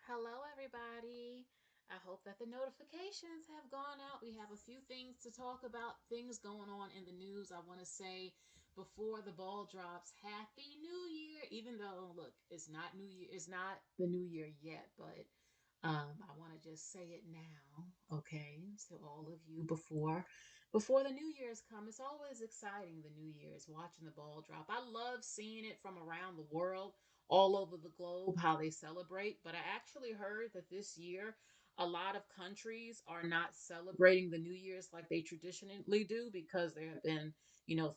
Hello, everybody. I hope that the notifications have gone out. We have a few things to talk about, things going on in the news. I want to say before the ball drops, Happy New Year. Even though, look, it's not New Year, it's not the New Year yet, but I want to just say it now, okay, to all of you before the New Year's come. It's always exciting, the New Year's, watching the ball drop. I love seeing it from around the world, all over the globe, how they celebrate. But I actually heard that this year, a lot of countries are not celebrating the New Year's like they traditionally do because there have been,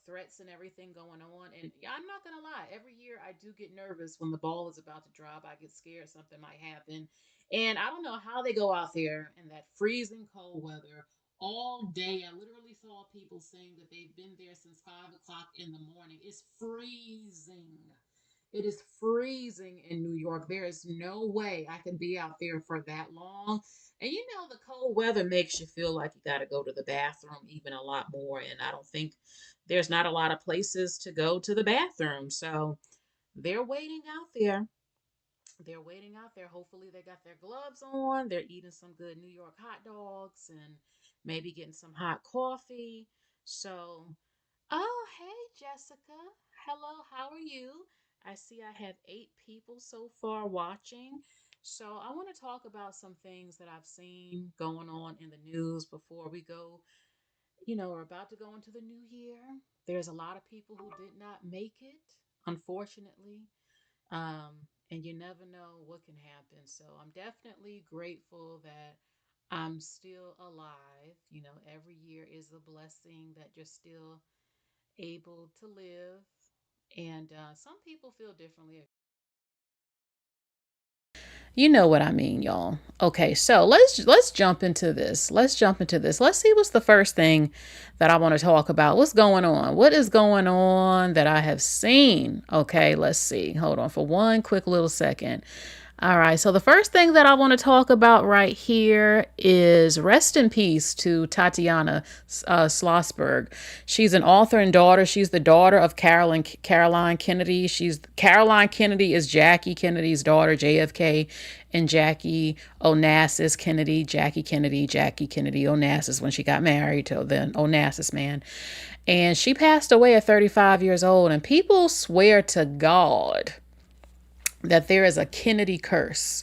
threats and everything going on. And yeah, I'm not going to lie, every year I do get nervous when the ball is about to drop. I get scared something might happen. And I don't know how they go out there in that freezing cold weather all day. I literally saw people saying that they've been there since 5 o'clock in the morning. It's freezing. It is freezing in New York. There is no way I can be out there for that long. And the cold weather makes you feel like you got to go to the bathroom even a lot more. And I don't think there's not a lot of places to go to the bathroom. So they're waiting out there. They're waiting out there. Hopefully, they got their gloves on. They're eating some good New York hot dogs and maybe getting some hot coffee. So, oh, hey, Jessica. Hello, how are you? I see I have 8 people so far watching. So, I want to talk about some things that I've seen going on in the news before we go. We're about to go into the new year. There's a lot of people who did not make it, unfortunately. And you never know what can happen. So I'm definitely grateful that I'm still alive. Every year is a blessing that you're still able to live. And some people feel differently. You know what I mean, y'all. Okay, so let's jump into this. Let's jump into this. Let's see what's the first thing that I want to talk about. What's going on? What is going on that I have seen? Okay, let's see. Hold on for one quick little second. All right, so the first thing that I want to talk about right here is rest in peace to Tatiana Schlossberg. She's an author and daughter. She's the daughter of Caroline Kennedy. Caroline Kennedy is Jackie Kennedy's daughter, JFK, and Jackie Onassis Kennedy. Jackie Kennedy Onassis when she got married to the Onassis man. And she passed away at 35 years old. And people swear to God that there is a Kennedy curse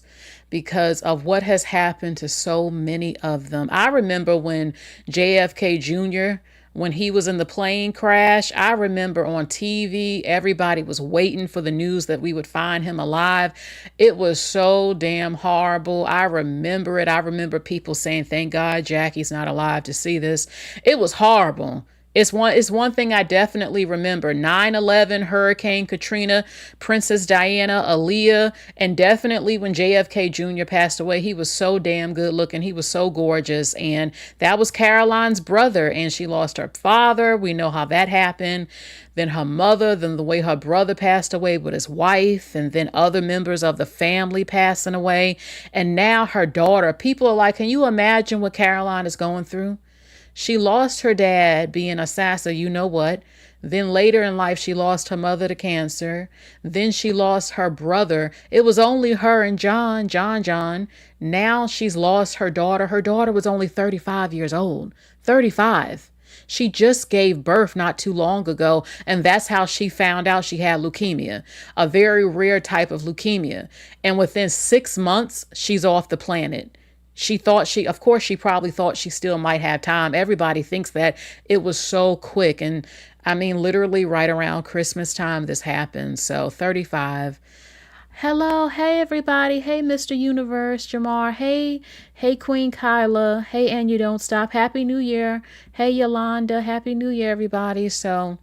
because of what has happened to so many of them. I remember when JFK Jr., when he was in the plane crash, I remember on TV, everybody was waiting for the news that we would find him alive. It was so damn horrible. I remember it. I remember people saying, thank God Jackie's not alive to see this. It was horrible. It's one thing I definitely remember. 9/11, Hurricane Katrina, Princess Diana, Aaliyah, and definitely when JFK Jr. passed away, he was so damn good looking. He was so gorgeous. And that was Caroline's brother. And she lost her father. We know how that happened. Then her mother, then the way her brother passed away with his wife, and then other members of the family passing away. And now her daughter. People are like, can you imagine what Caroline is going through? She lost her dad being assassin, you know what? Then later in life, she lost her mother to cancer. Then she lost her brother. It was only her and John. Now she's lost her daughter. Her daughter was only 35 years old. 35. She just gave birth not too long ago, and that's how she found out she had leukemia, a very rare type of leukemia. And within 6 months, she's off the planet. Of course, she probably thought she still might have time. Everybody thinks that it was so quick. And I mean, literally right around Christmas time, this happened. So 35. Hello. Hey, everybody. Hey, Mr. Universe, Jamar. Hey, Queen Kyla. Hey, and you don't stop. Happy New Year. Hey, Yolanda. Happy New Year, everybody. So,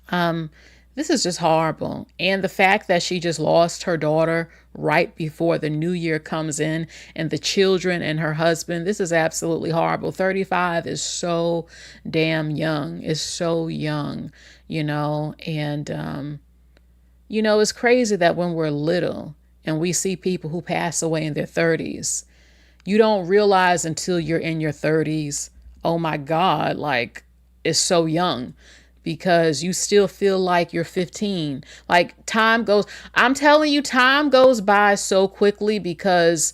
um, this is just horrible. And the fact that she just lost her daughter right before the new year comes in and the children and her husband, this is absolutely horrible. 35 is so damn young. It's so young, and it's crazy that when we're little and we see people who pass away in their 30s, you don't realize until you're in your 30s, oh my God, like it's so young. because you still feel like you're 15. Like I'm telling you, time goes by so quickly because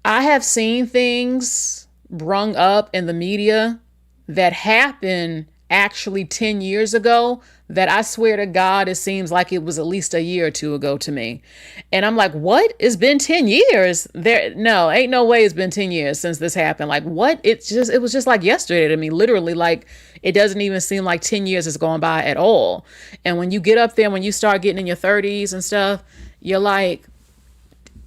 I have seen things brung up in the media that happened actually 10 years ago that I swear to God, it seems like it was at least a year or two ago to me. And I'm like, what? It's been 10 years. No, ain't no way it's been 10 years since this happened. Like, what? It was just like yesterday to me, literally. Like, it doesn't even seem like 10 years has gone by at all. And when you get up there, when you start getting in your 30s and stuff, you're like,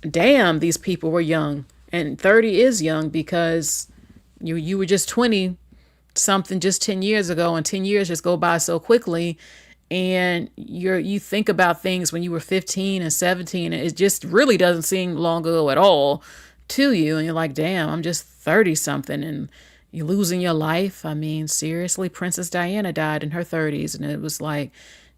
damn, these people were young. And 30 is young because you were just 20 something just 10 years ago, and 10 years just go by so quickly. And you think about things when you were 15 and 17, and it just really doesn't seem long ago at all to you. And you're like, damn, I'm just 30 something and you're losing your life. I mean, seriously, Princess Diana died in her 30s, and it was like,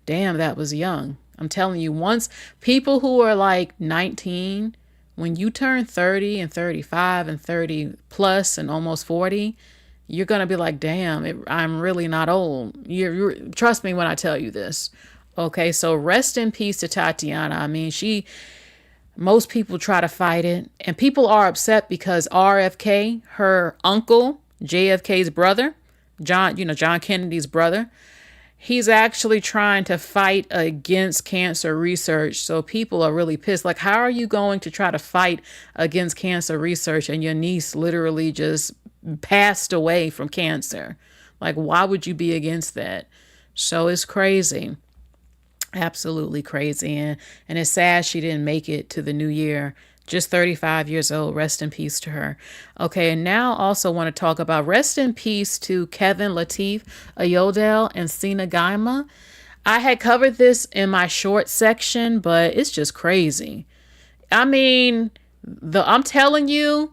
damn, that was young. I'm telling you, once people who are like 19, when you turn 30 and 35 and 30 plus and almost 40, you're going to be like, damn, I'm really not old. Trust me when I tell you this. Okay, so rest in peace to Tatiana. I mean, most people try to fight it, and people are upset because RFK, her uncle, JFK's brother, John Kennedy's brother, he's actually trying to fight against cancer research. So people are really pissed. Like, how are you going to try to fight against cancer research and your niece literally just passed away from cancer? Like, why would you be against that? So it's crazy. Absolutely crazy. And it's sad she didn't make it to the new year. Just 35 years old. Rest in peace to her. Okay, and now also want to talk about rest in peace to Kevin Lateef, Ayodele, and Sina Gaima. I had covered this in my short section, but it's just crazy. I mean, I'm telling you,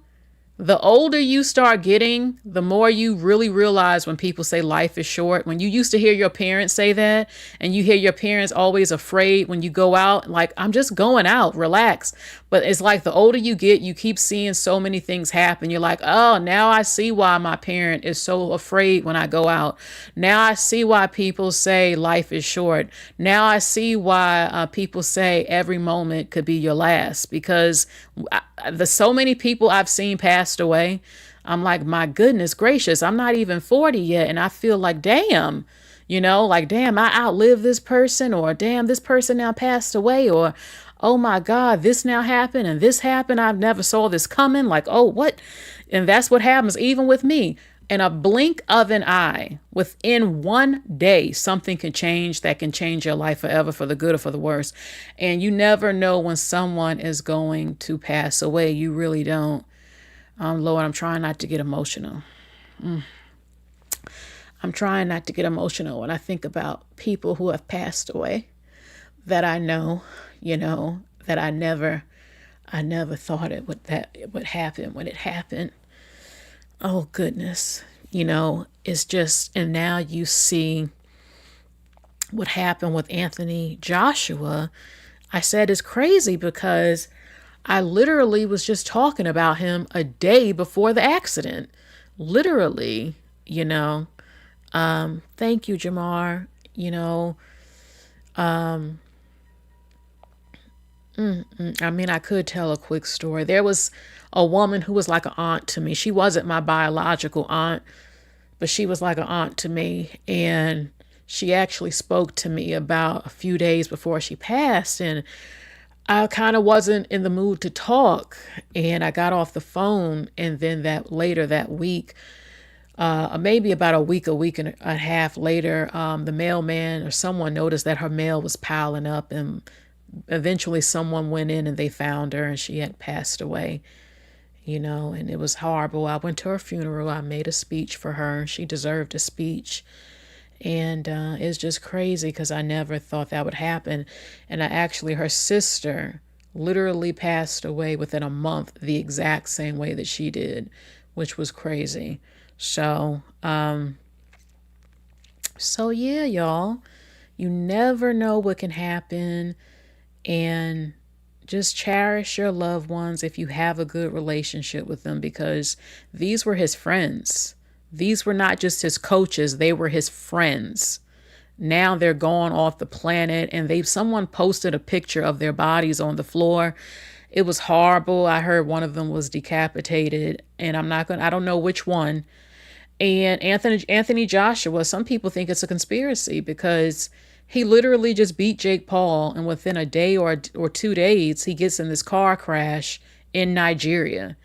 the older you start getting, the more you really realize when people say life is short. When you used to hear your parents say that, and you hear your parents always afraid when you go out, like, I'm just going out, relax. But it's like the older you get, you keep seeing so many things happen. You're like, oh, now I see why my parent is so afraid when I go out. Now I see why people say life is short. Now I see why people say every moment could be your last, because so many people I've seen passed away. I'm like, my goodness gracious, I'm not even 40 yet. And I feel like, damn, like, damn, I outlived this person, or damn, this person now passed away, or, oh my God, this now happened and this happened. I've never saw this coming. Like, oh, what? And that's what happens even with me. In a blink of an eye, within one day, something can change that can change your life forever, for the good or for the worse. And you never know when someone is going to pass away. You really don't. Lord, I'm trying not to get emotional. I'm trying not to get emotional when I think about people who have passed away that I know, that I never thought it would happen when it happened. Oh, goodness. It's just, and now you see what happened with Anthony Joshua. I said it's crazy because I literally was just talking about him a day before the accident. Literally, thank you, Jamar. I mean, I could tell a quick story. There was a woman who was like an aunt to me. She wasn't my biological aunt, but she was like an aunt to me. And she actually spoke to me about a few days before she passed. And I kind of wasn't in the mood to talk. And I got off the phone. And then later that week, maybe about a week and a half later, the mailman or someone noticed that her mail was piling up, and eventually someone went in and they found her, and she had passed away, and it was horrible. I went to her funeral. I made a speech for her. She deserved a speech. And it's just crazy because I never thought that would happen. And her sister literally passed away within a month the exact same way that she did, which was crazy. So yeah, y'all, you never know what can happen. And just cherish your loved ones if you have a good relationship with them, because these were his friends. These were not just his coaches. They were his friends. Now they're gone off the planet, and someone posted a picture of their bodies on the floor. It was horrible. I heard one of them was decapitated, and I don't know which one. And Anthony Joshua, some people think it's a conspiracy because he literally just beat Jake Paul, and within a day or 2 days, he gets in this car crash in Nigeria.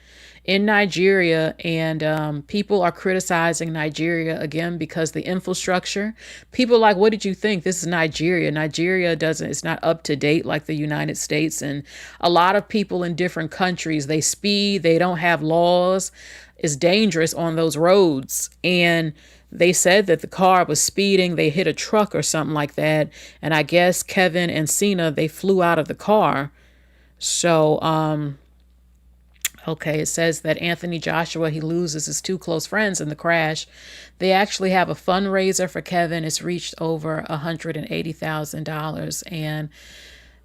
And people are criticizing Nigeria again because the infrastructure. People are like, what did you think? This is Nigeria. Nigeria doesn't, it's not up to date like the United States. And a lot of people in different countries, they speed, they don't have laws. It's dangerous on those roads. And they said that the car was speeding. They hit a truck or something like that. And I guess Kevin and Cena, they flew out of the car. So, okay, it says that Anthony Joshua, he loses his two close friends in the crash. They actually have a fundraiser for Kevin. It's reached over $180,000. And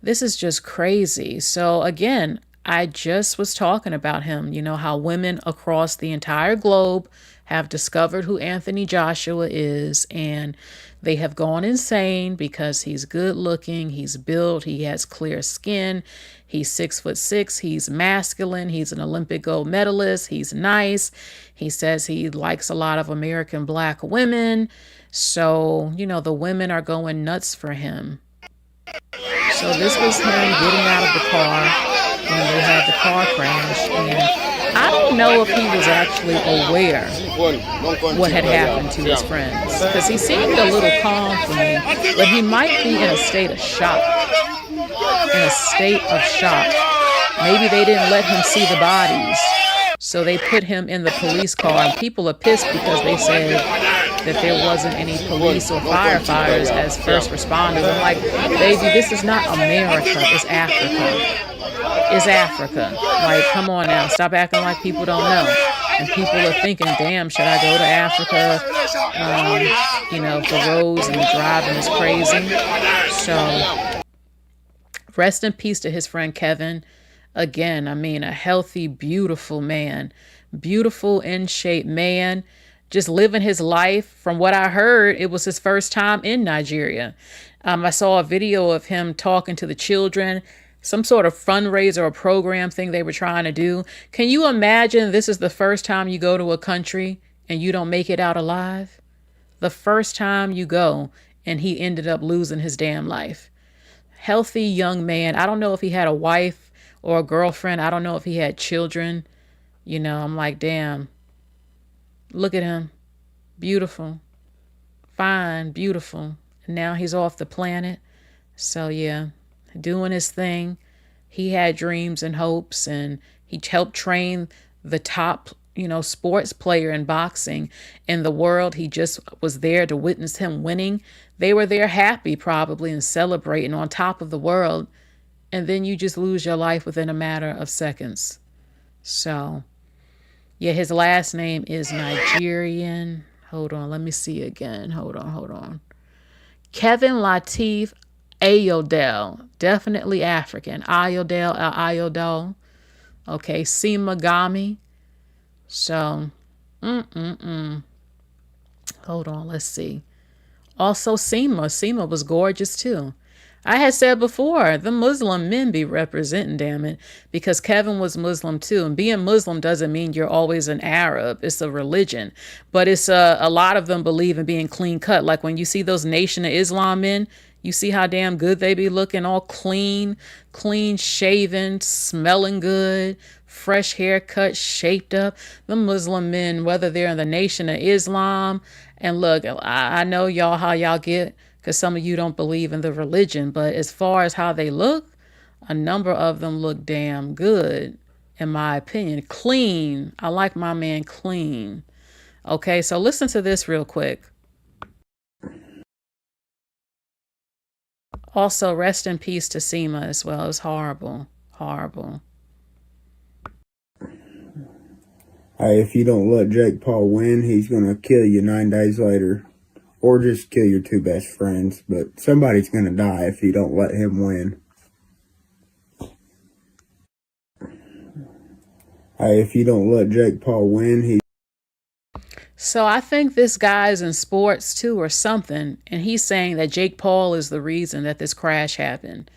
this is just crazy. So again, I just was talking about him, how women across the entire globe have discovered who Anthony Joshua is, and they have gone insane because he's good looking, he's built, he has clear skin, he's 6'6", he's masculine, he's an Olympic gold medalist, he's nice, he says he likes a lot of American Black women. So, the women are going nuts for him. So this was him getting out of the car when they had the car crash, and I don't know if he was actually aware what had happened to his friends, because he seemed a little calm for me, but he might be in a state of shock. Maybe they didn't let him see the bodies, so they put him in the police car, and people are pissed because they said that there wasn't any police or firefighters as first responders. I'm like, baby, this is not America, it's Africa. It's Africa. Like, come on now. Stop acting like people don't know. And people are thinking, damn, should I go to Africa? The roads and the driving is crazy. So, rest in peace to his friend Kevin. Again, a healthy, beautiful man. Beautiful, in shape man. Just living his life. From what I heard, it was his first time in Nigeria. I saw a video of him talking to the children. Some sort of fundraiser or program thing they were trying to do. Can you imagine this is the first time you go to a country and you don't make it out alive? The first time you go, and he ended up losing his damn life. Healthy young man. I don't know if he had a wife or a girlfriend. I don't know if he had children. I'm like, damn. Look at him. Beautiful. Fine, beautiful. And now he's off the planet. So yeah. Doing his thing. He had dreams and hopes, and he helped train the top, sports player in boxing in the world. He just was there to witness him winning. They were there happy probably and celebrating on top of the world. And then you just lose your life within a matter of seconds. So, yeah, his last name is Nigerian. Hold on, let me see again. Hold on. Kevin Lateef Ayodele, definitely African. Ayodele. Okay, Simagami. So, hold on, let's see. Also, Sema was gorgeous too. I had said before, the Muslim men be representing, damn it, because Kevin was Muslim too. And being Muslim doesn't mean you're always an Arab. It's a religion. But it's a lot of them believe in being clean cut. Like when you see those Nation of Islam men, you see how damn good they be looking, all clean shaven, smelling good, fresh haircut, shaped up. The Muslim men, whether they're in the Nation of Islam, and look, I know y'all how y'all get, because some of you don't believe in the religion, but as far as how they look, a number of them look damn good, in my opinion. Clean. I like my man clean. Okay, so listen to this real quick. Also, rest in peace to Sema as well. It was horrible. If you don't let Jake Paul win, he's going to kill you 9 days later. Or just kill your two best friends. But somebody's going to die if you don't let him win. If you don't let Jake Paul win, So I think this guy's in sports too or something, and he's saying that Jake Paul is the reason that this crash happened.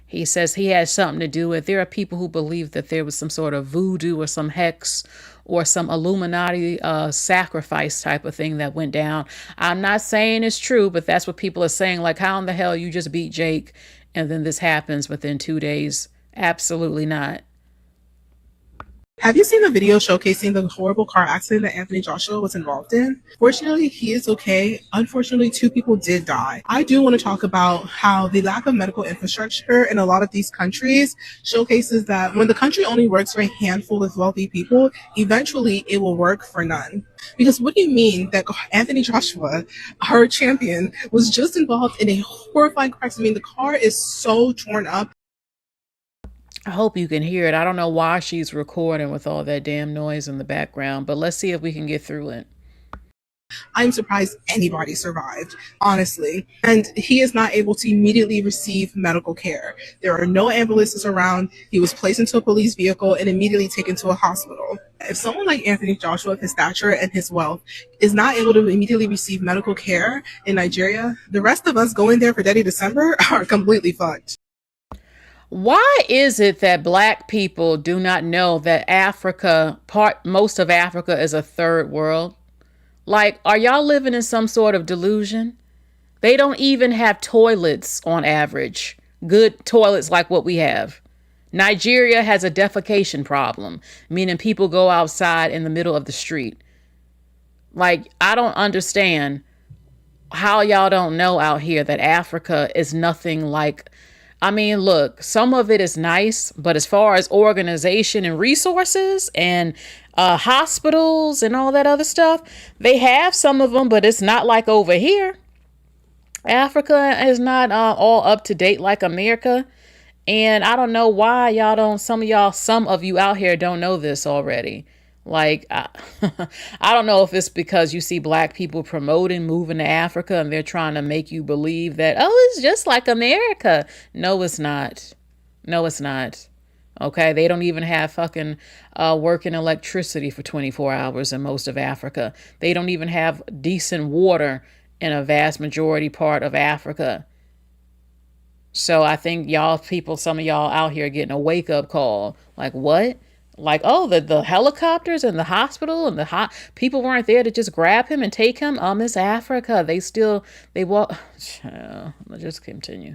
He says he has something to do with. There are people who believe that there was some sort of voodoo or some hex or some Illuminati sacrifice type of thing that went down. I'm not saying it's true, but that's what people are saying. Like, how in the hell you just beat Jake and then this happens within 2 days? Absolutely not. Have you seen the video showcasing the horrible car accident that Anthony Joshua was involved in? Fortunately, he is okay. Unfortunately, two people did die. I do want to talk about how the lack of medical infrastructure in a lot of these countries showcases that when the country only works for a handful of wealthy people, eventually it will work for none. Because what do you mean that Anthony Joshua, our champion, was just involved in a horrifying crash? I mean, the car is so torn up. I hope you can hear it. I don't know why she's recording with all that damn noise in the background, but let's see if we can get through it. I'm surprised anybody survived, honestly. And he is not able to immediately receive medical care. There are no ambulances around. He was placed into a police vehicle and immediately taken to a hospital. If someone like Anthony Joshua, of his stature and his wealth, is not able to immediately receive medical care in Nigeria, the rest of us going there for Daddy December are completely fucked. Why is it that black people do not know that most of Africa is a third world? Like, are y'all living in some sort of delusion? They don't even have toilets on average. Good toilets like what we have. Nigeria has a defecation problem, meaning people go outside in the middle of the street. Like, I don't understand how y'all don't know out here that Africa is nothing like. I mean, look, some of it is nice, but as far as organization and resources and hospitals and all that other stuff, they have some of them, but it's not like over here. Africa is not all up to date like America. And I don't know why y'all don't, some of you out here don't know this already. Like, I don't know if it's because you see black people promoting moving to Africa and they're trying to make you believe that, oh, it's just like America. No, it's not. No, it's not. Okay. They don't even have fucking working electricity for 24 hours in most of Africa. They don't even have decent water in a vast majority part of Africa. So I think some of y'all out here getting a wake up call. Like, what? Like, oh, the helicopters and the hospital and people weren't there to just grab him and take him. It's Africa. They walk. Let's just continue.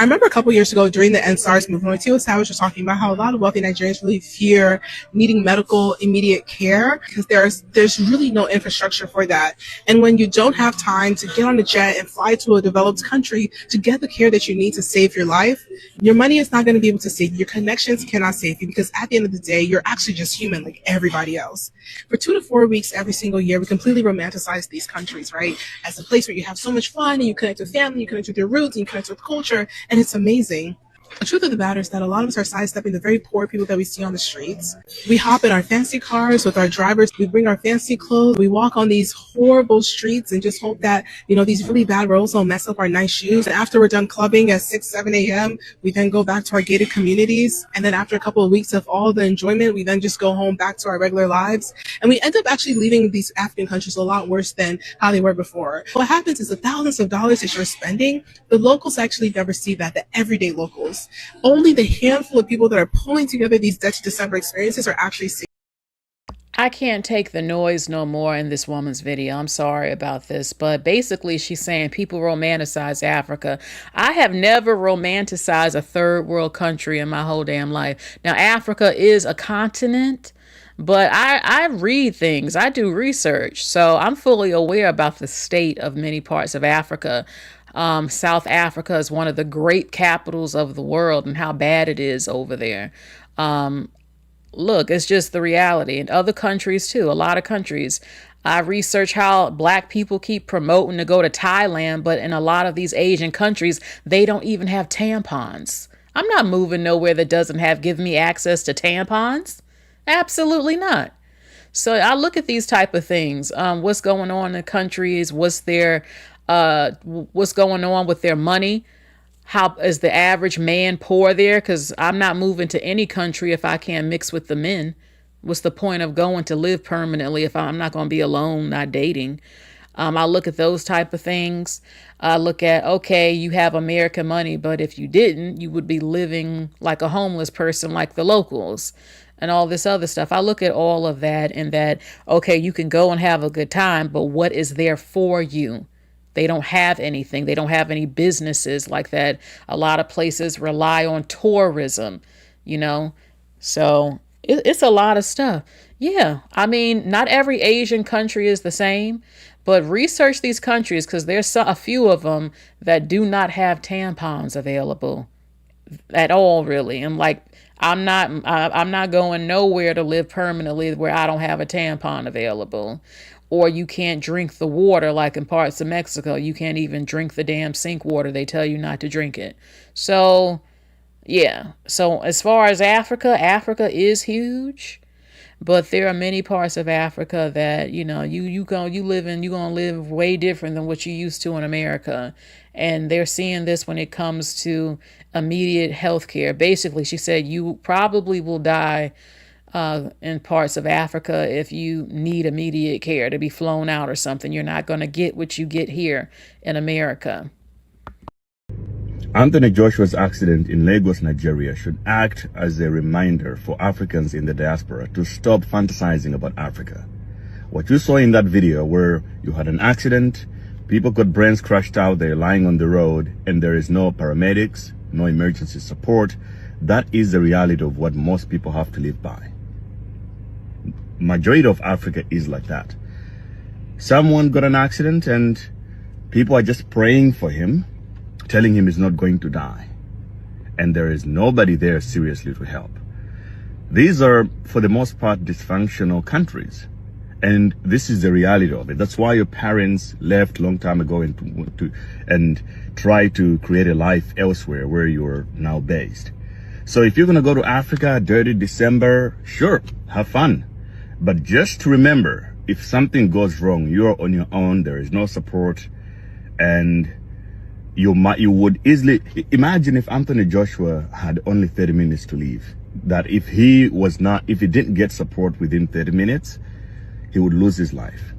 I remember a couple years ago during the NSARS movement, when Tio Savage was talking about how a lot of wealthy Nigerians really fear needing medical immediate care because there's really no infrastructure for that. And when you don't have time to get on a jet and fly to a developed country to get the care that you need to save your life, your money is not going to be able to save you. Your connections cannot save you because at the end of the day, you're actually just human like everybody else. For 2 to 4 weeks every single year, we completely romanticize these countries, right? As a place where you have so much fun and you connect with family, you connect with your roots, and you connect with culture. And it's amazing. The truth of the matter is that a lot of us are sidestepping the very poor people that we see on the streets. We hop in our fancy cars with our drivers. We bring our fancy clothes. We walk on these horrible streets and just hope that, these really bad roads don't mess up our nice shoes. And after we're done clubbing at 6, 7 a.m., we then go back to our gated communities. And then after a couple of weeks of all the enjoyment, we then just go home back to our regular lives. And we end up actually leaving these African countries a lot worse than how they were before. What happens is the thousands of dollars that you're spending, the locals actually never see that, the everyday locals. Only the handful of people that are pulling together these Dutch December experiences are actually seeing. I can't take the noise no more in this woman's video. I'm sorry about this, but basically she's saying people romanticize Africa. I have never romanticized a third world country in my whole damn life. Now, Africa is a continent, but I read things. I do research. So I'm fully aware about the state of many parts of Africa. South Africa is one of the great capitals of the world and how bad it is over there. Look, it's just the reality. In other countries too, a lot of countries. I research how black people keep promoting to go to Thailand, but in a lot of these Asian countries, they don't even have tampons. I'm not moving nowhere that doesn't give me access to tampons. Absolutely not. So I look at these type of things. What's going on in countries? What's going on with their money? How is the average man poor there? Because I'm not moving to any country if I can't mix with the men. What's the point of going to live permanently if I'm not going to be alone, not dating? I look at those type of things. I look at, okay, you have American money, but if you didn't, you would be living like a homeless person, like the locals, and all this other stuff. I look at all of that and that, okay, you can go and have a good time, but what is there for you? They don't have anything. They don't have any businesses like that. A lot of places rely on tourism, you know? So it's a lot of stuff. Yeah. I mean, not every Asian country is the same, but research these countries because there's a few of them that do not have tampons available at all, really. And like, I'm not going nowhere to live permanently where I don't have a tampon available. Or you can't drink the water like in parts of Mexico. You can't even drink the damn sink water. They tell you not to drink it. So, yeah. So as far as Africa, Africa is huge. But there are many parts of Africa that, you're gonna live way different than what you used to in America. And they're seeing this when it comes to immediate health care. Basically, she said you probably will die in parts of Africa if you need immediate care to be flown out or something. You're not going to get what you get here in America. Anthony Joshua's accident in Lagos, Nigeria should act as a reminder for Africans in the diaspora to stop fantasizing about Africa. What you saw in that video where you had an accident, people got brains crushed out, they're lying on the road, and there is no paramedics, no emergency support, that is the reality of what most people have to live by. Majority of Africa is like that. Someone got an accident and people are just praying for him, telling him he's not going to die. And there is nobody there seriously to help. These are, for the most part, dysfunctional countries. And this is the reality of it. That's why your parents left a long time ago and try to create a life elsewhere where you're now based. So if you're going to go to Africa, dirty December, sure, have fun. But just remember, if something goes wrong, you're on your own, there is no support, and you would easily imagine if Anthony Joshua had only 30 minutes to leave, that if he didn't get support within 30 minutes, he would lose his life.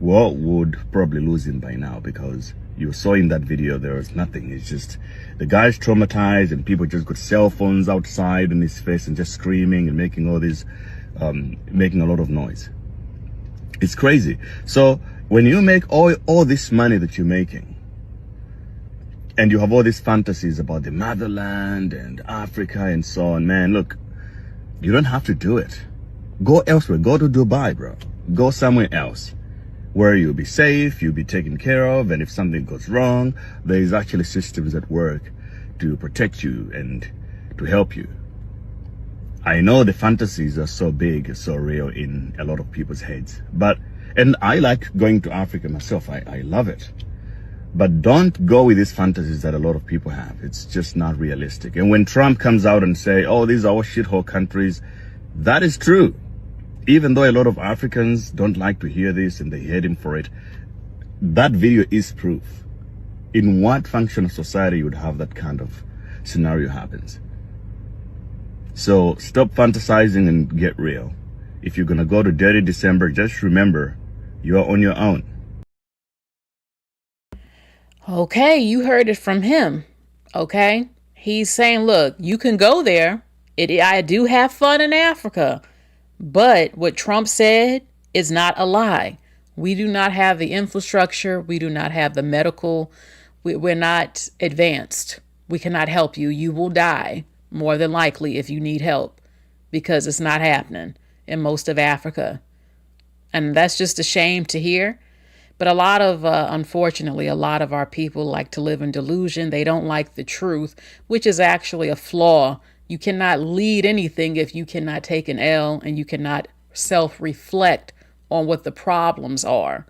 Well, would probably lose him by now, because you saw in that video there was nothing. It's just the guy's traumatized and people just got cell phones outside in his face and just screaming and making all this making a lot of noise. It's crazy. So when you make all this money that you're making, and you have all these fantasies about the motherland and Africa and so on, man, look, you don't have to do it. Go elsewhere. Go to Dubai, bro. Go somewhere else where you'll be safe, you'll be taken care of, and if something goes wrong, there's actually systems at work to protect you and to help you. I know the fantasies are so big, so real in a lot of people's heads, and I like going to Africa myself. I love it. But don't go with these fantasies that a lot of people have. It's just not realistic. And when Trump comes out and say, oh, these are all shithole countries, that is true. Even though a lot of Africans don't like to hear this and they hate him for it, that video is proof. In what functional society you would have that kind of scenario happens? So stop fantasizing and get real. If you're going to go to Dirty December, just remember, you're on your own. Okay, you heard it from him. Okay? He's saying, look, you can go there. I do have fun in Africa. But what Trump said is not a lie. We do not have the infrastructure. We do not have the medical. We're not advanced. We cannot help you. You will die more than likely if you need help, because it's not happening in most of Africa. And that's just a shame to hear. But unfortunately, a lot of our people like to live in delusion. They don't like the truth, which is actually a flaw. You cannot lead anything if you cannot take an L and you cannot self-reflect on what the problems are.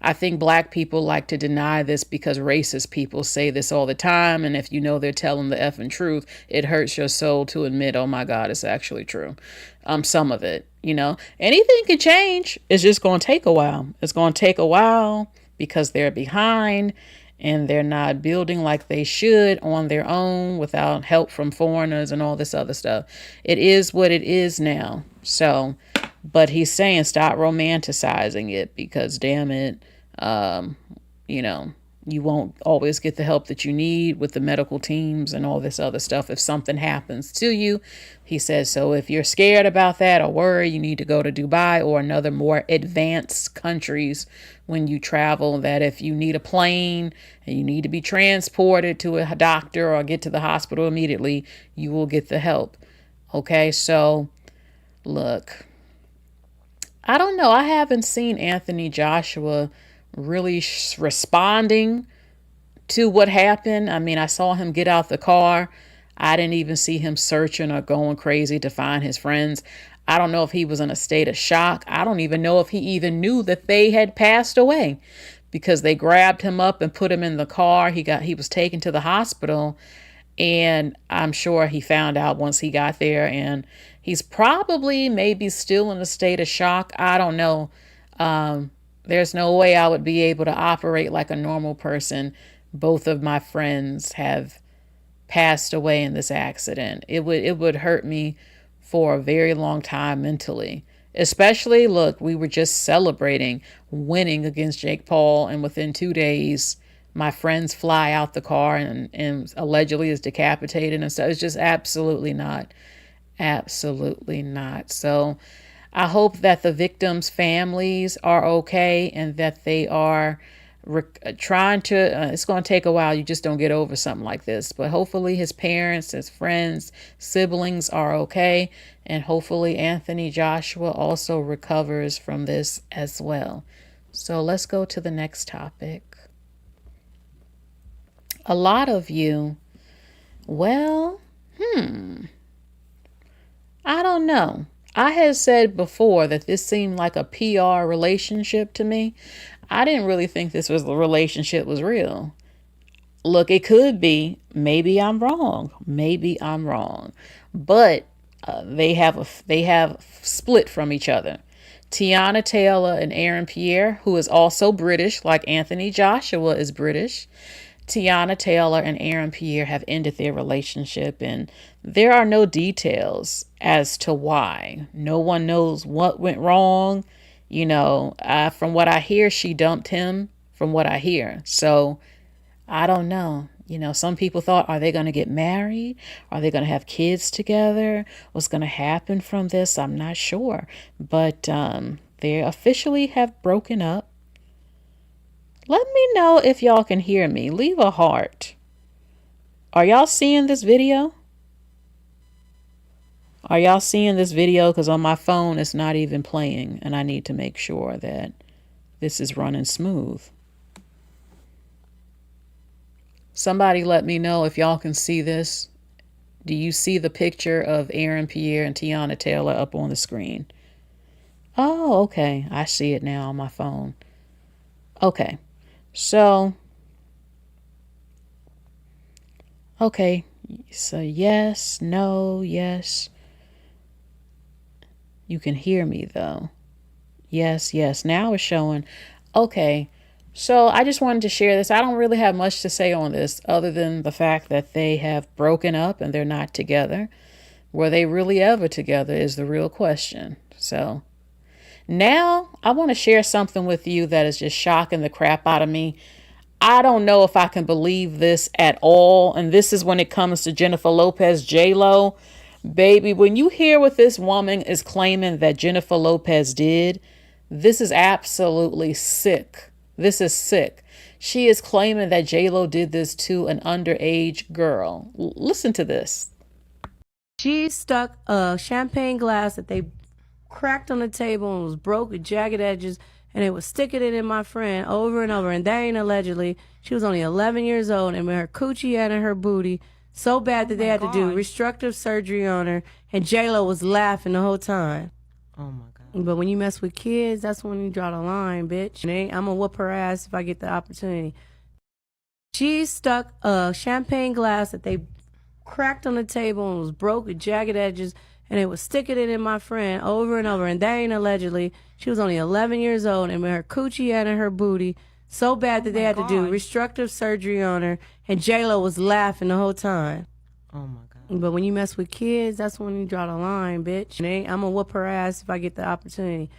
I think Black people like to deny this because racist people say this all the time. And if you know they're telling the effing truth, it hurts your soul to admit, oh my God, it's actually true. Some of it, anything can change. It's just going to take a while. It's going to take a while because they're behind. and they're not building like they should on their own without help from foreigners and all this other stuff. It is what it is now. So, but he's saying stop romanticizing it, because damn it, you know, you won't always get the help that you need with the medical teams and all this other stuff if something happens to you. He says, so if you're scared about that or worried, you need to go to Dubai or another more advanced countries when you travel, that if you need a plane and you need to be transported to a doctor or get to the hospital immediately, you will get the help. Okay, so look, I don't know. I haven't seen Anthony Joshua really responding to what happened. I mean, I saw him get out the car. I didn't even see him searching or going crazy to find his friends. I don't know if he was in a state of shock. I don't even know if he even knew that they had passed away, because they grabbed him up and put him in the car. He was taken to the hospital, and I'm sure he found out once he got there, and he's probably maybe still in a state of shock. I don't know. There's no way I would be able to operate like a normal person. Both of my friends have passed away in this accident. It would hurt me for a very long time mentally. Especially, look, we were just celebrating winning against Jake Paul, and within 2 days, my friends fly out the car and allegedly is decapitated and stuff. It's just absolutely not. Absolutely not. So I hope that the victims' families are okay and that they are trying to, it's going to take a while. You just don't get over something like this. But hopefully his parents, his friends, siblings are okay. And hopefully Anthony Joshua also recovers from this as well. So let's go to the next topic. A lot of you, well, I don't know. I had said before that this seemed like a PR relationship to me. I didn't really think the relationship was real. Look, it could be. Maybe I'm wrong. But they have split from each other. Tiana Taylor and Aaron Pierre, who is also British, like Anthony Joshua is British. Tiana Taylor and Aaron Pierre have ended their relationship, and there are no details as to why. No one knows what went wrong. You know, from what I hear, she dumped him, from what I hear. So I don't know. You know, some people thought, are they going to get married? Are they going to have kids together? What's going to happen from this? I'm not sure. But they officially have broken up. Let me know if y'all can hear me. Leave a heart. Are y'all seeing this video? Because on my phone, it's not even playing. And I need to make sure that this is running smooth. Somebody let me know if y'all can see this. Do you see the picture of Aaron Pierre and Tiana Taylor up on the screen? Oh, okay. I see it now on my phone. Okay. So, okay. So yes, no, yes. You can hear me though. Yes, yes. Now it's showing. Okay. So I just wanted to share this. I don't really have much to say on this other than the fact that they have broken up and they're not together. Were they really ever together is the real question. So now I want to share something with you that is just shocking the crap out of me. I don't know if I can believe this at all. And this is when it comes to Jennifer Lopez, J.Lo. Baby, when you hear what this woman is claiming that Jennifer Lopez did, this is absolutely sick. This is sick. She is claiming that J.Lo did this to an underage girl. Listen to this. She stuck a champagne glass that they cracked on the table and was broke with jagged edges, and they was sticking it in my friend over and over. And that ain't allegedly. She was only 11 years old, and with her coochie and her booty so bad that they had to do reconstructive surgery on her, and J.Lo was laughing the whole time. Oh my God. But when you mess with kids, that's when you draw the line, bitch. And I'm gonna whoop her ass if I get the opportunity. She stuck a champagne glass that they cracked on the table and was broke with jagged edges, and they was sticking it in my friend over and over. And that ain't allegedly. She was only 11 years old, and with her coochie and her booty So bad that they had to do reconstructive surgery on her, and J.Lo was laughing the whole time. Oh my God. But when you mess with kids, that's when you draw the line, bitch. I'm gonna whoop her ass if I get the opportunity.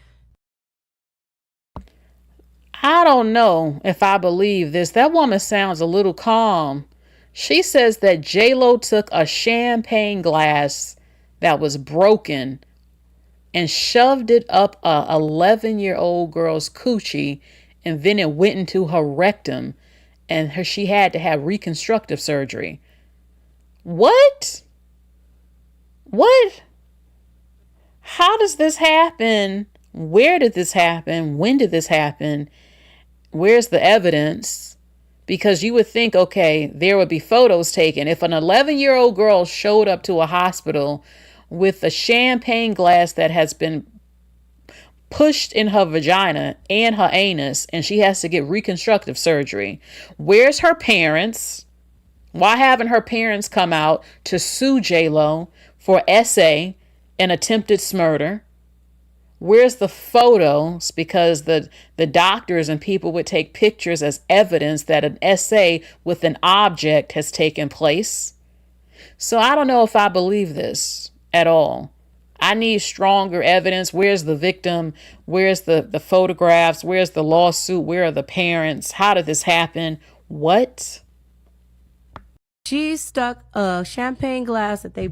I don't know if I believe this. That woman sounds a little calm. She says that J.Lo took a champagne glass that was broken and shoved it up a 11-year-old girl's coochie, and then it went into her rectum, and she had to have reconstructive surgery. What? What? How does this happen? Where did this happen? When did this happen? Where's the evidence? Because you would think, okay, there would be photos taken. If an 11-year-old girl showed up to a hospital with a champagne glass that has been pushed in her vagina and her anus, and she has to get reconstructive surgery, where's her parents? Why haven't her parents come out to sue J.Lo for essay and attempted murder? Where's the photos? Because the doctors and people would take pictures as evidence that an essay with an object has taken place. So I don't know if I believe this at all. I need stronger evidence. Where's the victim? Where's the photographs? Where's the lawsuit? Where are the parents? How did this happen? What? She stuck a champagne glass that they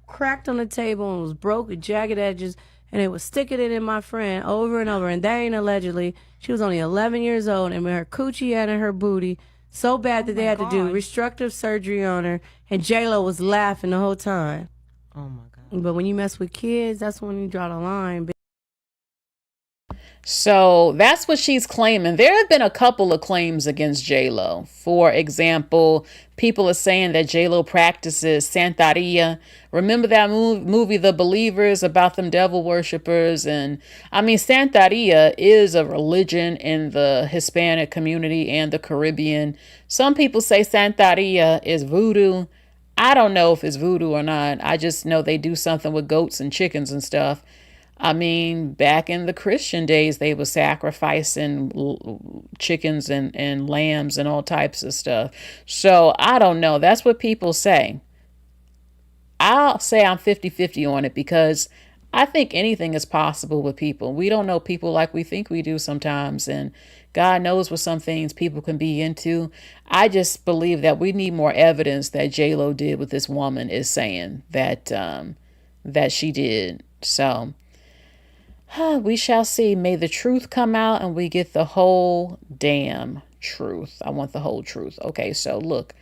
cracked on the table and was broke with jagged edges, and it was sticking it in my friend over and over. And that ain't allegedly. She was only 11 years old, and with her coochie out in her booty, so bad that they had to do reconstructive surgery on her, and J.Lo was laughing the whole time. Oh my God. But when you mess with kids, that's when you draw the line, bitch. So that's what she's claiming. There have been a couple of claims against J.Lo. For example, people are saying that J.Lo practices Santeria. Remember that movie, The Believers, about them devil worshippers? And I mean, Santeria is a religion in the Hispanic community and the Caribbean. Some people say Santeria is voodoo. I don't know if it's voodoo or not. I just know they do something with goats and chickens and stuff. I mean, back in the Christian days, they were sacrificing chickens and lambs and all types of stuff. So I don't know. That's what people say. I'll say I'm 50-50 on it because I think anything is possible with people. We don't know people like we think we do sometimes. And God knows what some things people can be into. I just believe that we need more evidence that J.Lo did what this woman is saying that she did. So we shall see. May the truth come out and we get the whole damn truth. I want the whole truth. Okay, so look,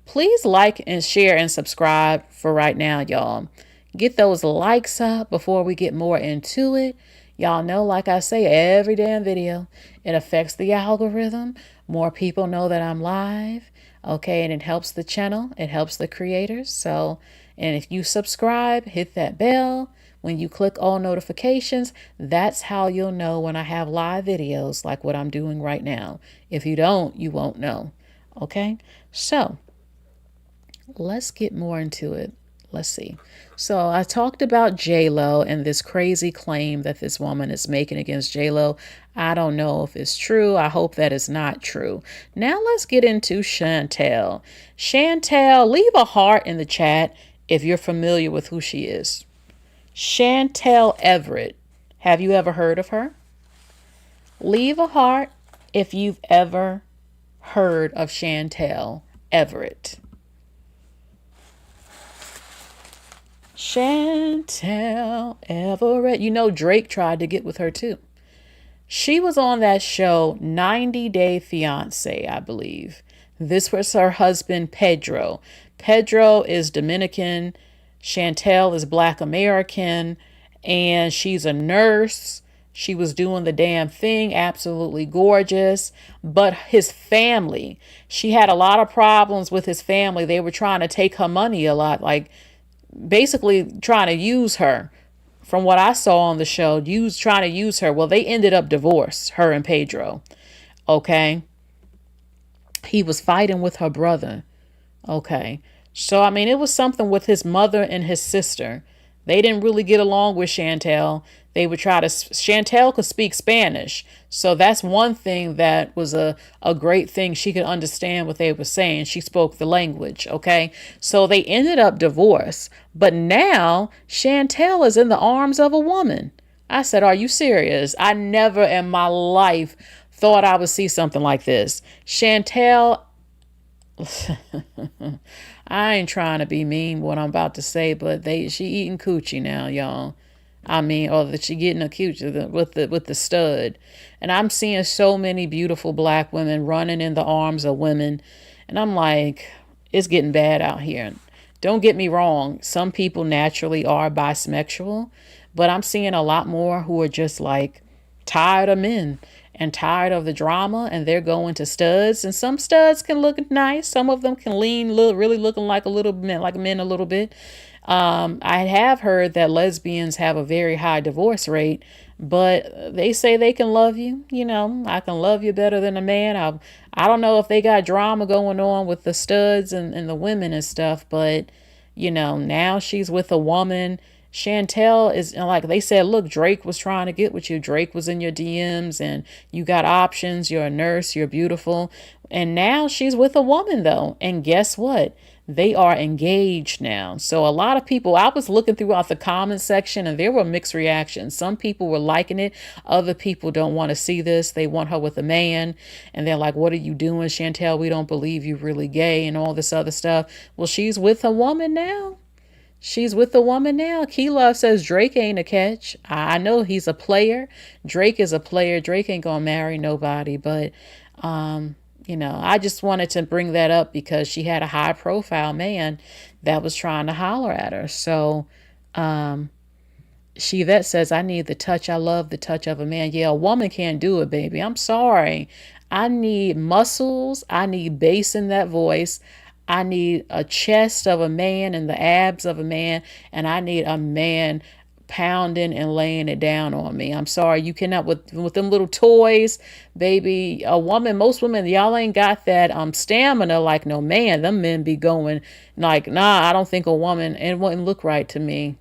please like and share and subscribe for right now, y'all. Get those likes up before we get more into it. Y'all know, like I say, every damn video, it affects the algorithm. More people know that I'm live. Okay, and it helps the channel. It helps the creators. So, and if you subscribe, hit that bell. When you click all notifications, that's how you'll know when I have live videos like what I'm doing right now. If you don't, you won't know. Okay, so let's get more into it. Let's see. So I talked about J.Lo and this crazy claim that this woman is making against J.Lo. I don't know if it's true. I hope that it's not true. Now let's get into Chantel. Chantel, leave a heart in the chat if you're familiar with who she is. Chantel Everett. Have you ever heard of her? Leave a heart if you've ever heard of Chantel Everett. Chantel Everett. You know, Drake tried to get with her too. She was on that show 90 Day Fiancé, I believe. This was her husband, Pedro. Pedro is Dominican. Chantel is Black American, and she's a nurse. She was doing the damn thing, absolutely gorgeous. But his family, she had a lot of problems with his family. They were trying to take her money a lot, like basically trying to use her. From what I saw on the show, trying to use her. Well, they ended up divorced, her and Pedro. Okay. He was fighting with her brother. Okay. So, I mean, it was something with his mother and his sister They didn't really get along with Chantel. They would try to, Chantel could speak Spanish. So that's one thing that was a great thing. She could understand what they were saying. She spoke the language. Okay. So they ended up divorced. But now Chantel is in the arms of a woman. I said, are you serious? I never in my life thought I would see something like this. Chantel, I ain't trying to be mean what I'm about to say, but she eating coochie now, y'all. I mean, or that she getting a coochie with the stud. And I'm seeing so many beautiful black women running in the arms of women. And I'm like, it's getting bad out here. Don't get me wrong. Some people naturally are bisexual, but I'm seeing a lot more who are just like tired of men and tired of the drama, and they're going to studs. And some studs can look nice. Some of them can really looking like a little bit like men a little bit. I have heard that lesbians have a very high divorce rate, but they say they can love you. You know, I can love you better than a man. I don't know if they got drama going on with the studs and the women and stuff, but you know, now she's with a woman. Chantel is like they said, look, Drake was trying to get with you. Drake was in your DMs and you got options. You're a nurse. You're beautiful. And now she's with a woman, though. And guess what? They are engaged now. So a lot of people, I was looking throughout the comment section and there were mixed reactions. Some people were liking it. Other people don't want to see this. They want her with a man. And they're like, what are you doing, Chantel? We don't believe you really gay and all this other stuff. Well, she's with a woman now. She's with the woman now. Key Love says Drake ain't a catch. I know he's a player. Drake is a player. Drake ain't gonna marry nobody. But, you know, I just wanted to bring that up because she had a high profile man that was trying to holler at her. So, Shevette says, I need the touch. I love the touch of a man. Yeah, a woman can't do it, baby. I'm sorry. I need muscles. I need bass in that voice. I need a chest of a man and the abs of a man, and I need a man pounding and laying it down on me. I'm sorry, you cannot with them little toys, baby. A woman, most women, y'all ain't got that stamina like no man. Them men be going like, nah, I don't think a woman, and it wouldn't look right to me.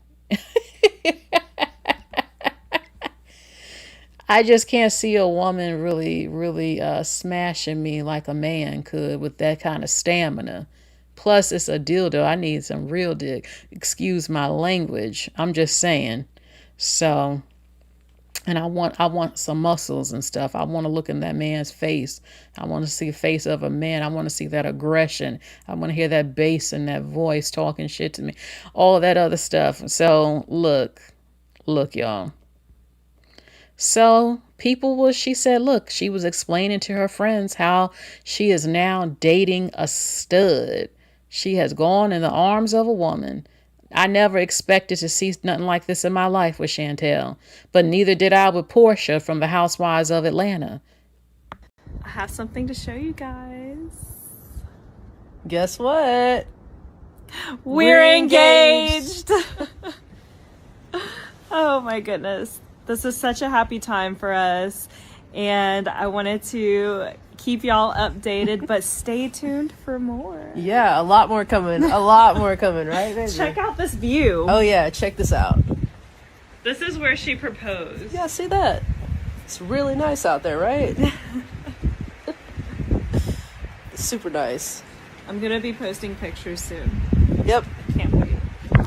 I just can't see a woman really smashing me like a man could with that kind of stamina. Plus, it's a dildo. I need some real dick. Excuse my language. I'm just saying. So, and I want some muscles and stuff. I want to look in that man's face. I want to see the face of a man. I want to see that aggression. I want to hear that bass and that voice talking shit to me. All that other stuff. So, look, y'all. So she said, look, she was explaining to her friends how she is now dating a stud. She has gone in the arms of a woman. I never expected to see nothing like this in my life with Chantel, but neither did I with Portia from the Housewives of Atlanta. I have something to show you guys. Guess what? We're engaged. Oh my goodness. This is such a happy time for us, and I wanted to keep y'all updated, but stay tuned for more. Yeah, a lot more coming. A lot more coming, right, baby? Check out this view. Oh yeah, check this out. This is where she proposed. Yeah, see that? It's really nice out there, right? Super nice. I'm gonna be posting pictures soon. Yep. Can't wait.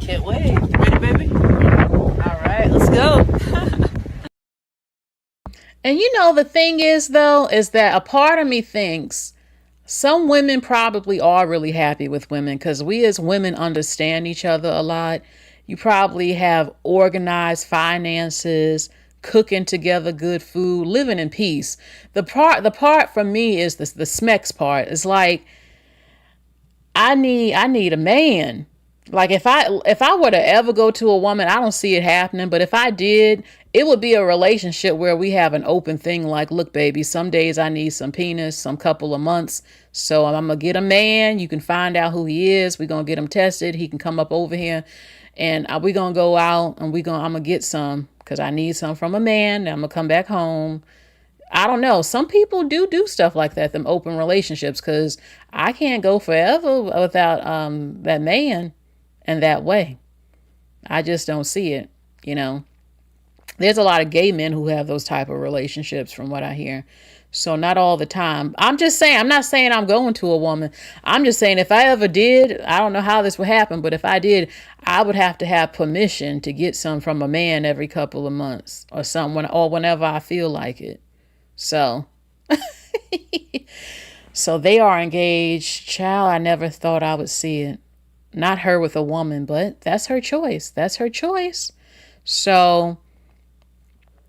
Can't wait. Ready, baby? All right, let's go. And you know, the thing is, though, is that a part of me thinks some women probably are really happy with women because we as women understand each other a lot. You probably have organized finances, cooking together good food, living in peace. The part for me is the smex part. It's like, I need a man. Like if I were to ever go to a woman, I don't see it happening. But if I did, it would be a relationship where we have an open thing. Like, look, baby, some days I need some penis, some couple of months. So I'm going to get a man. You can find out who he is. We're going to get him tested. He can come up over here and we're going to go out and I'm going to get some because I need some from a man. Then I'm going to come back home. I don't know. Some people do stuff like that, them open relationships, because I can't go forever without that man and that way. I just don't see it, you know. There's a lot of gay men who have those type of relationships from what I hear. So not all the time. I'm just saying, I'm not saying I'm going to a woman. I'm just saying if I ever did, I don't know how this would happen, but if I did, I would have to have permission to get some from a man every couple of months or something, or whenever I feel like it. So so they are engaged. Child, I never thought I would see it. Not her with a woman, but that's her choice. That's her choice. So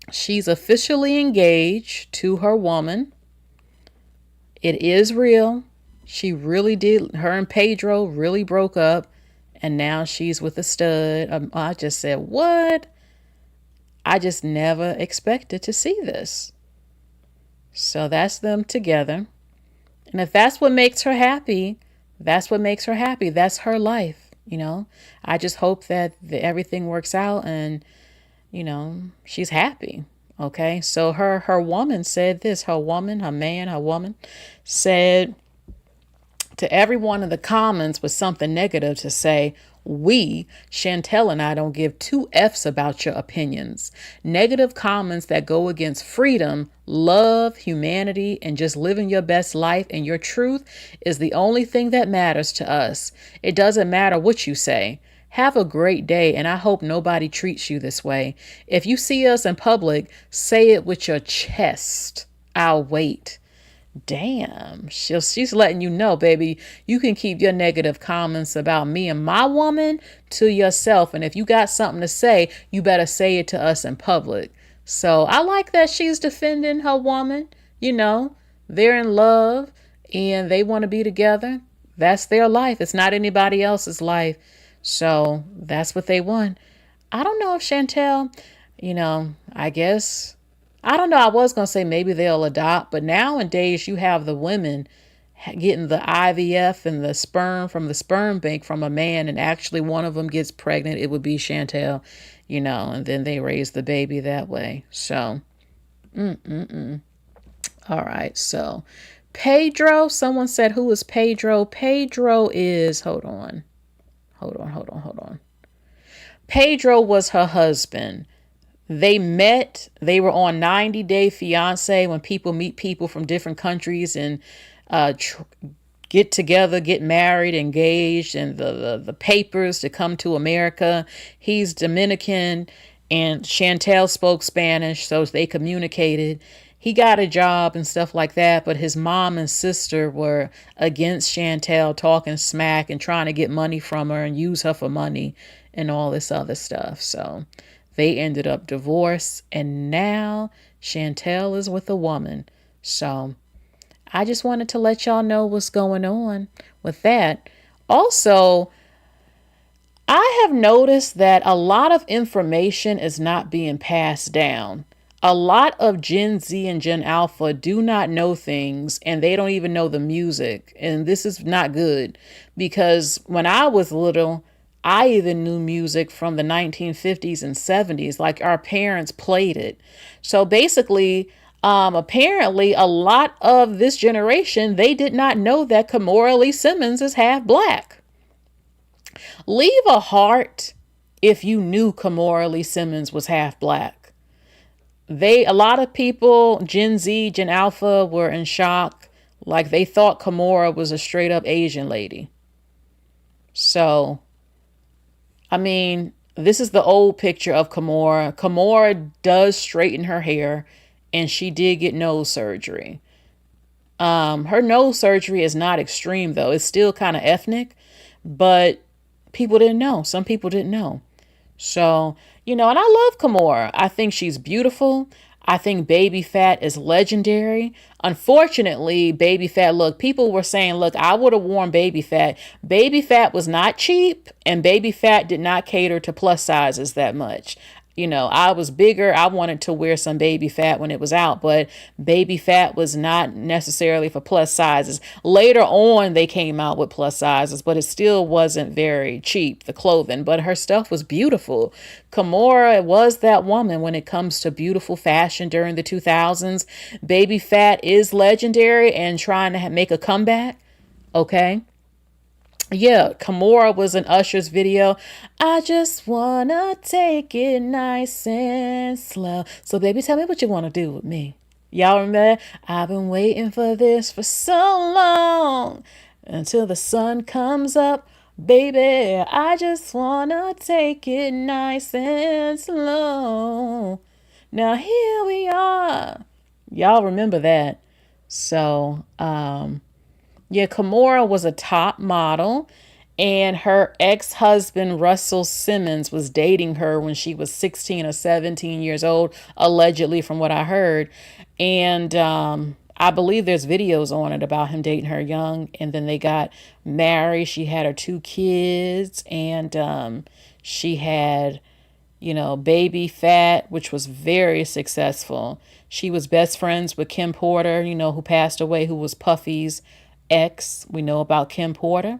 she's officially engaged to her woman. It is real. She really did. Her and Pedro really broke up. And now she's with a stud. I just said, what? I just never expected to see this. So that's them together. And if that's what makes her happy, that's what makes her happy. That's her life, you know. I just hope that everything works out and, you know, she's happy. Okay. So her woman said this, her woman said to everyone in the comments with something negative to say, we, Chantel and I, don't give two F's about your opinions. Negative comments that go against freedom, love, humanity, and just living your best life and your truth is the only thing that matters to us. It doesn't matter what you say. Have a great day, and I hope nobody treats you this way. If you see us in public, say it with your chest. I'll wait. Damn, she's letting you know, baby, you can keep your negative comments about me and my woman to yourself. And if you got something to say, you better say it to us in public. So I like that she's defending her woman. You know, they're in love and they want to be together. That's their life. It's not anybody else's life. So that's what they want. I don't know if Chantel, you know, I guess, I don't know. I was going to say maybe they'll adopt, but nowadays you have the women getting the IVF and the sperm from the sperm bank from a man, and actually one of them gets pregnant. It would be Chantel, you know, and then they raise the baby that way. So, all right. So Pedro, someone said, who is Pedro? Pedro is, hold on. Pedro was her husband. They met, they were on 90 Day Fiance, when people meet people from different countries and get together, get married, engaged, and the papers to come to America. He's Dominican and Chantel spoke Spanish, so they communicated. He got a job and stuff like that, but his mom and sister were against Chantel, talking smack and trying to get money from her and use her for money and all this other stuff. So they ended up divorced, and now Chantel is with a woman. So I just wanted to let y'all know what's going on with that. Also, I have noticed that a lot of information is not being passed down. A lot of Gen Z and Gen Alpha do not know things, and they don't even know the music. And this is not good, because when I was little, I even knew music from the 1950s and 70s, like our parents played it. So basically, apparently a lot of this generation, they did not know that Kimora Lee Simmons is half black. Leave a heart if you knew Kimora Lee Simmons was half black. A lot of people, Gen Z, Gen Alpha, were in shock. Like they thought Kimora was a straight up Asian lady. So, I mean, this is the old picture of Kimora. Kimora does straighten her hair, and she did get nose surgery. Her nose surgery is not extreme though. It's still kind of ethnic, but people didn't know. Some people didn't know. So, you know, and I love Kimora. I think she's beautiful. I think Baby Fat is legendary. Unfortunately, Baby Fat, look, people were saying, look, I would have worn Baby Fat. Baby Fat was not cheap, and Baby Fat did not cater to plus sizes that much. You know, I was bigger. I wanted to wear some Baby Fat when it was out, but Baby Fat was not necessarily for plus sizes. Later on, they came out with plus sizes, but it still wasn't very cheap, the clothing. But her stuff was beautiful. Kimora was that woman when it comes to beautiful fashion during the 2000s. Baby Fat is legendary and trying to make a comeback. Okay. Yeah, Kimora was in Usher's video. I just wanna take it nice and slow. So baby, tell me what you wanna do with me. Y'all remember that? I've been waiting for this for so long. Until the sun comes up. Baby, I just wanna take it nice and slow. Now here we are. Y'all remember that. So, yeah, Kimora was a top model, and her ex husband, Russell Simmons, was dating her when she was 16 or 17 years old, allegedly, from what I heard. And I believe there's videos on it about him dating her young, and then they got married. She had her 2 kids, and she had Baby Fat, which was very successful. She was best friends with Kim Porter, who passed away, who was Puffy's ex. We know about Kim Porter.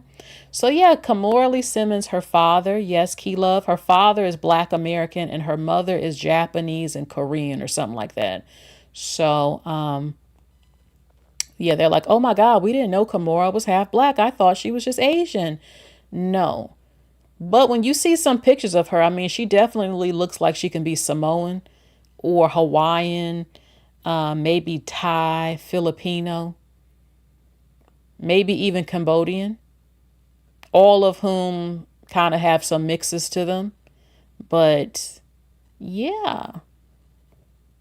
So yeah, Kimora Lee Simmons, her father, yes, Key Love, her father is Black American and her mother is Japanese and Korean or something like that. So, yeah, they're like, oh my God, we didn't know Kimora was half Black. I thought she was just Asian. No. But when you see some pictures of her, I mean, she definitely looks like she can be Samoan or Hawaiian, maybe Thai, Filipino, maybe even Cambodian, all of whom kind of have some mixes to them. But yeah.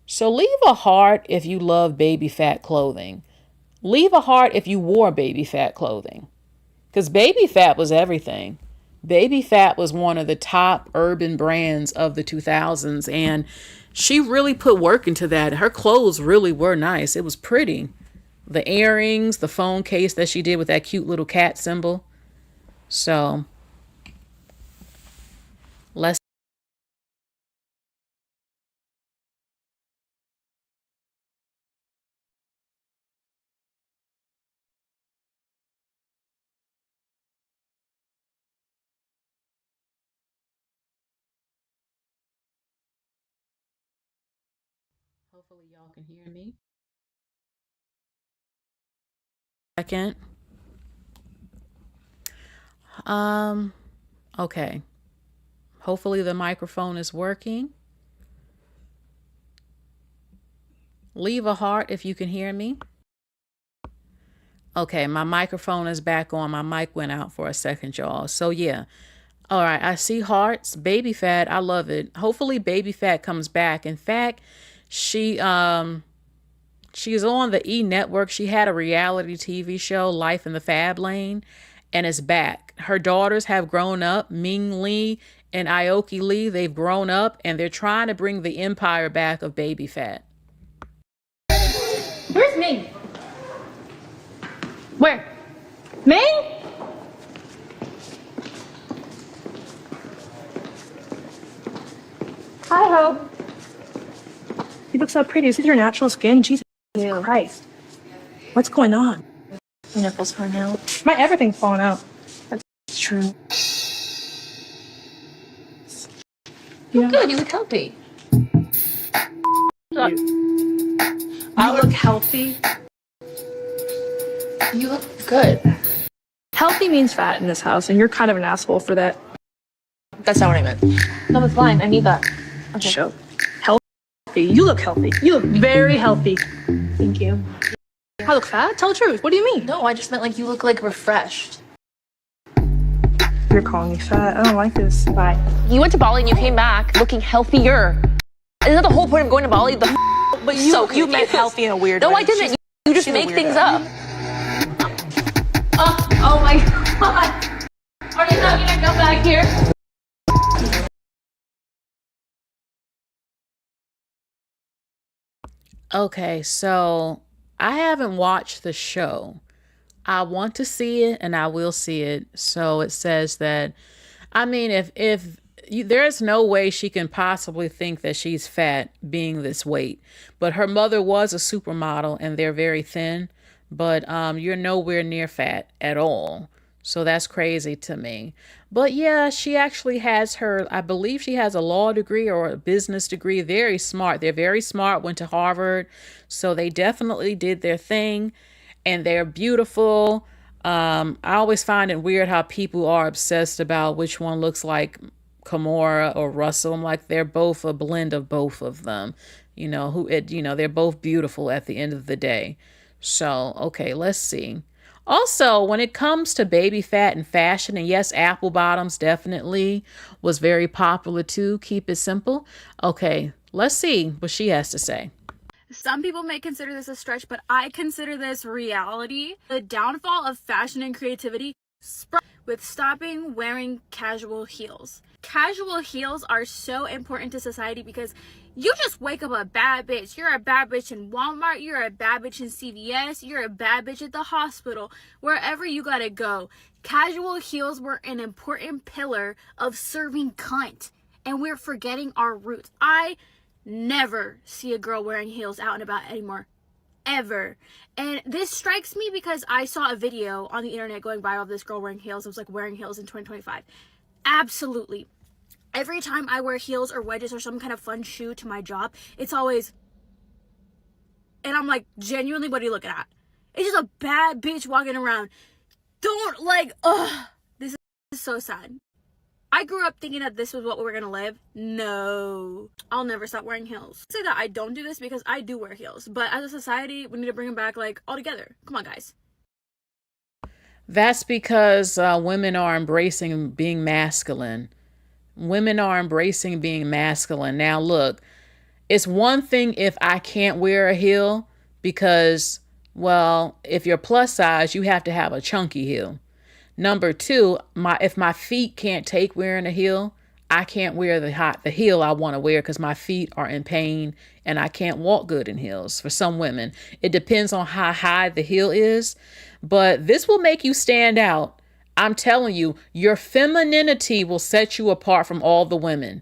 So leave a heart if you love baby fat clothing. Leave a heart if you wore baby fat clothing. Because baby fat was everything. Baby Fat was one of the top urban brands of the 2000s, and she really put work into that. Her clothes really were nice. It was pretty. The earrings, the phone case that she did with that cute little cat symbol. So, let's hopefully y'all can hear me. Second. Um, okay. Hopefully the microphone is working. Leave a heart if you can hear me. Okay, my microphone is back on. My mic went out for a second, y'all. So yeah. All right, I see hearts. Baby Fat, I love it. Hopefully Baby Fat comes back. In fact, she she's on the E Network. She had a reality TV show, Life in the Fab Lane, and it's back. Her daughters have grown up, Ming Lee and Aoki Lee. They've grown up and they're trying to bring the empire back of Baby Fat. Where's Ming? Where? Ming? Hi, Hope. You look so pretty. Is this your natural skin? Jesus Christ. What's going on? Your nipples falling out. My everything's falling out. It's true. Yeah. Good, you look healthy. I look healthy. You look good. Healthy means fat in this house, and you're kind of an asshole for that. That's not what I meant. No, it's fine. I need that. Okay. Show. Healthy. You look healthy. You look very healthy. Thank you. I look fat? Tell the truth. What do you mean? No, I just meant like you look like refreshed. You're calling me fat. I don't like this. Bye. You went to Bali and you came back looking healthier. Isn't that the whole point of going to Bali? But you meant healthy in a weird way. No, I didn't. You just make things up. Oh my God. Are you not gonna come back here? Okay, so I haven't watched the show. I want to see it and I will see it. So it says that, I mean, if you, there's no way she can possibly think that she's fat being this weight. But her mother was a supermodel and they're very thin, but you're nowhere near fat at all. So that's crazy to me. But yeah, she actually has her, I believe she has a law degree or a business degree. Very smart. They're very smart, went to Harvard. So they definitely did their thing and they're beautiful. I always find it weird how people are obsessed about which one looks like Kimora or Russell. I'm like, they're both a blend of both of them. They're both beautiful at the end of the day. So, okay, let's see. Also, when it comes to baby fat and fashion, and yes, apple bottoms definitely was very popular too. Keep it simple. Okay, let's see what she has to say. Some people may consider this a stretch, but I consider this reality. The downfall of fashion and creativity with stopping wearing casual heels. Casual heels are so important to society because you just wake up a bad bitch. You're a bad bitch in Walmart. You're a bad bitch in CVS. You're a bad bitch at the hospital. Wherever you gotta go. Casual heels were an important pillar of serving cunt. And we're forgetting our roots. I never see a girl wearing heels out and about anymore. Ever. And this strikes me because I saw a video on the internet going viral of this girl wearing heels. It was like wearing heels in 2025. Absolutely. Every time I wear heels or wedges or some kind of fun shoe to my job, it's always... And I'm like, genuinely, what are you looking at? It's just a bad bitch walking around. Don't this is so sad. I grew up thinking that this was what we were gonna live. No, I'll never stop wearing heels. I say that I don't do this because I do wear heels, but as a society, we need to bring them back like all together. Come on, guys. That's because women are embracing being masculine. Women are embracing being masculine. Now, look, it's one thing if I can't wear a heel because, well, if you're plus size, you have to have a chunky heel. Number two, if my feet can't take wearing a heel, I can't wear the heel I want to wear because my feet are in pain and I can't walk good in heels. For some women, it depends on how high the heel is, but this will make you stand out. I'm telling you, your femininity will set you apart from all the women.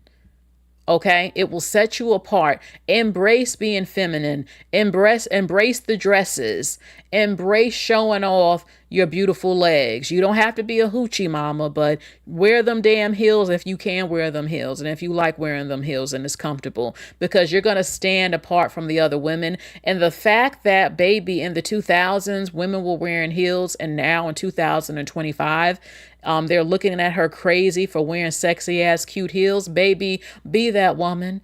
Okay, it will set you apart. Embrace being feminine. Embrace the dresses. Embrace showing off your beautiful legs. You don't have to be a hoochie mama, but wear them damn heels if you can wear them heels. And if you like wearing them heels and it's comfortable, because you're going to stand apart from the other women. And the fact that, baby, in the 2000s, women were wearing heels, and now in 2025, they're looking at her crazy for wearing sexy ass cute heels. Baby, be that woman.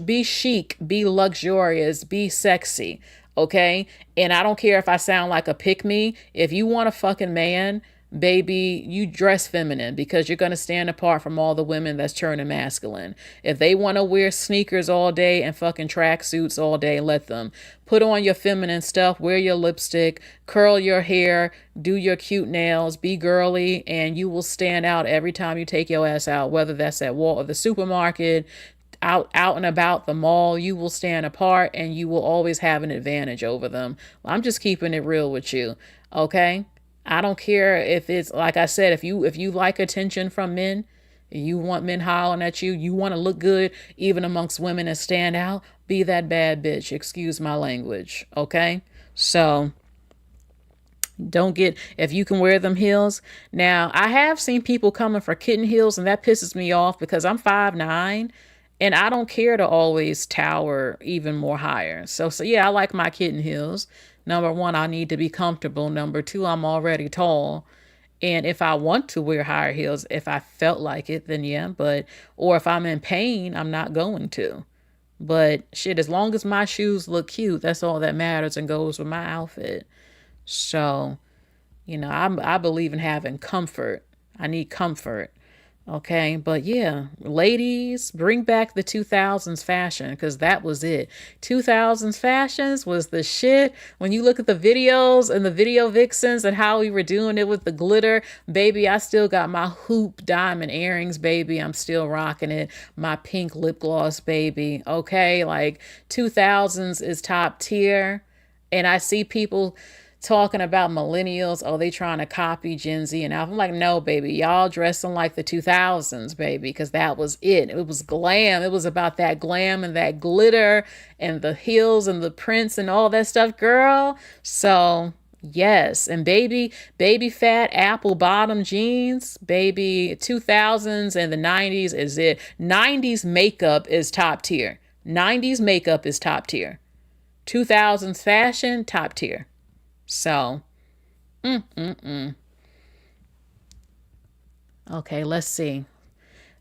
Be chic, be luxurious, be sexy. Okay? And I don't care if I sound like a pick-me. If you want a fucking man, baby, you dress feminine because you're going to stand apart from all the women that's turning masculine. If they want to wear sneakers all day and fucking tracksuits all day, let them. Put on your feminine stuff, wear your lipstick, curl your hair, do your cute nails, be girly, and you will stand out every time you take your ass out, whether that's at Wal or the supermarket, out and about the mall. You will stand apart and you will always have an advantage over them. I'm just keeping it real with you, okay? I don't care if it's, like I said, if you like attention from men, you want men hollering at you, you want to look good even amongst women and stand out, be that bad bitch. Excuse my language, okay? So if you can wear them heels. Now, I have seen people coming for kitten heels, and that pisses me off because I'm 5'9", and I don't care to always tower even more higher. So yeah, I like my kitten heels. Number one, I need to be comfortable. Number two, I'm already tall. And if I want to wear higher heels, if I felt like it, then yeah. Or if I'm in pain, I'm not going to. But shit, as long as my shoes look cute, that's all that matters and goes with my outfit. So, I believe in having comfort. I need comfort. Okay, but yeah, ladies, bring back the 2000s fashion because that was it. 2000s fashions was the shit. When you look at the videos and the video vixens and how we were doing it with the glitter, baby, I still got my hoop diamond earrings, baby. I'm still rocking it. My pink lip gloss, baby. Okay, like 2000s is top tier. And I see people talking about millennials, they trying to copy Gen Z and Alpha. I'm like, no, baby, y'all dressing like the 2000s, baby, because that was it. It was glam. It was about that glam and that glitter and the heels and the prints and all that stuff, girl. So yes, and baby fat apple bottom jeans, baby, 2000s and the 90s is it. 90s makeup is top tier. 90s makeup is top tier. 2000s fashion, top tier. So, Okay, let's see.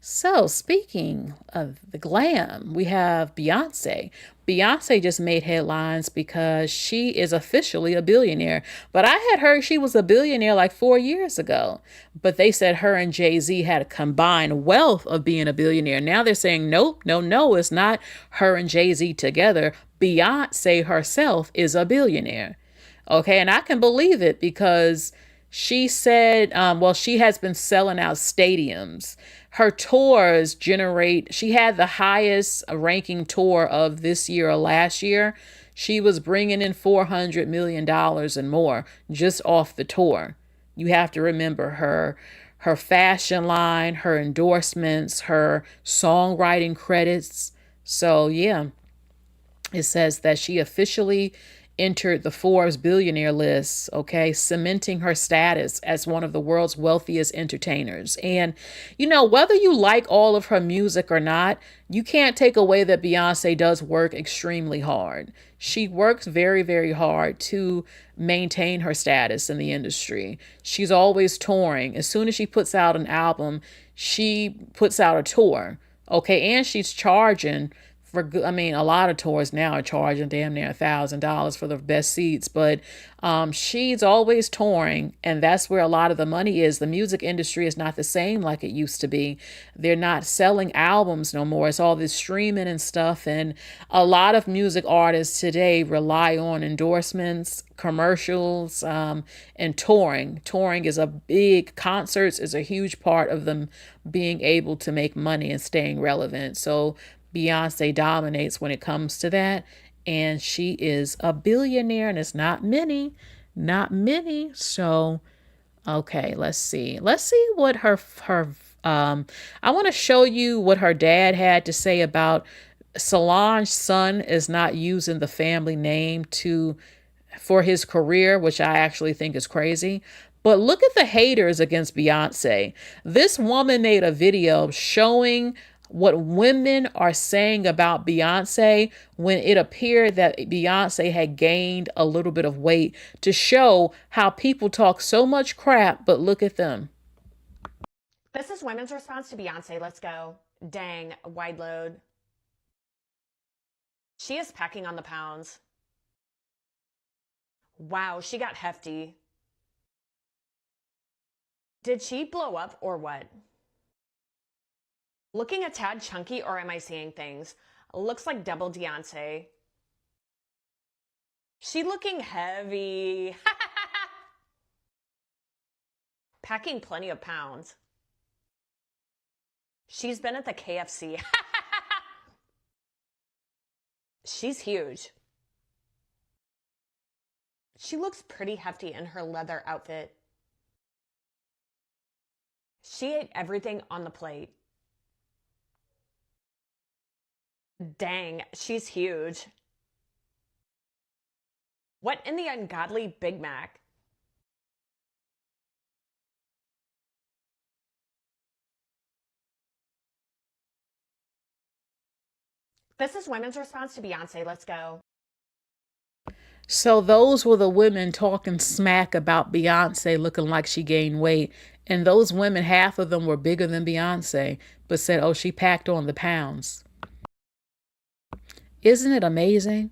So, speaking of the glam, we have Beyonce. Beyonce just made headlines because she is officially a billionaire. But I had heard she was a billionaire like 4 years ago. But they said her and Jay-Z had a combined wealth of being a billionaire. Now they're saying, nope, no, no, it's not her and Jay-Z together. Beyonce herself is a billionaire. Okay, and I can believe it because she said, well, she has been selling out stadiums. Her tours generate, she had the highest ranking tour of this year or last year. She was bringing in $400 million dollars and more just off the tour. You have to remember her fashion line, her endorsements, her songwriting credits. So, yeah, it says that she officially entered the Forbes billionaire list, okay, cementing her status as one of the world's wealthiest entertainers. And, whether you like all of her music or not, you can't take away that Beyonce does work extremely hard. She works very, very hard to maintain her status in the industry. She's always touring. As soon as she puts out an album, she puts out a tour, okay, and she's charging for good. I mean, a lot of tours now are charging damn near $1,000 for the best seats, but she's always touring, and that's where a lot of the money is. The music industry is not the same like it used to be. They're not selling albums no more. It's all this streaming and stuff, and a lot of music artists today rely on endorsements, commercials, and touring. Touring is a big, concerts is a huge part of them being able to make money and staying relevant. So Beyonce dominates when it comes to that. And she is a billionaire, and it's not many, not many. So, okay, let's see. Let's see what I want to show you what her dad had to say about Solange's son is not using the family name for his career, which I actually think is crazy. But look at the haters against Beyonce. This woman made a video showing what women are saying about Beyonce when it appeared that Beyonce had gained a little bit of weight, to show how people talk so much crap, but look at them. This is women's response to Beyonce. Let's go. Dang, wide load. She is packing on the pounds. Wow, she got hefty. Did she blow up or what? Looking a tad chunky, or am I seeing things? Looks like double Beyonce. She looking heavy. Packing plenty of pounds. She's been at the KFC. She's huge. She looks pretty hefty in her leather outfit. She ate everything on the plate. Dang, she's huge. What in the ungodly Big Mac? This is women's response to Beyonce. Let's go. So those were the women talking smack about Beyonce looking like she gained weight. And those women, half of them were bigger than Beyonce, but said, oh, she packed on the pounds. Isn't it amazing?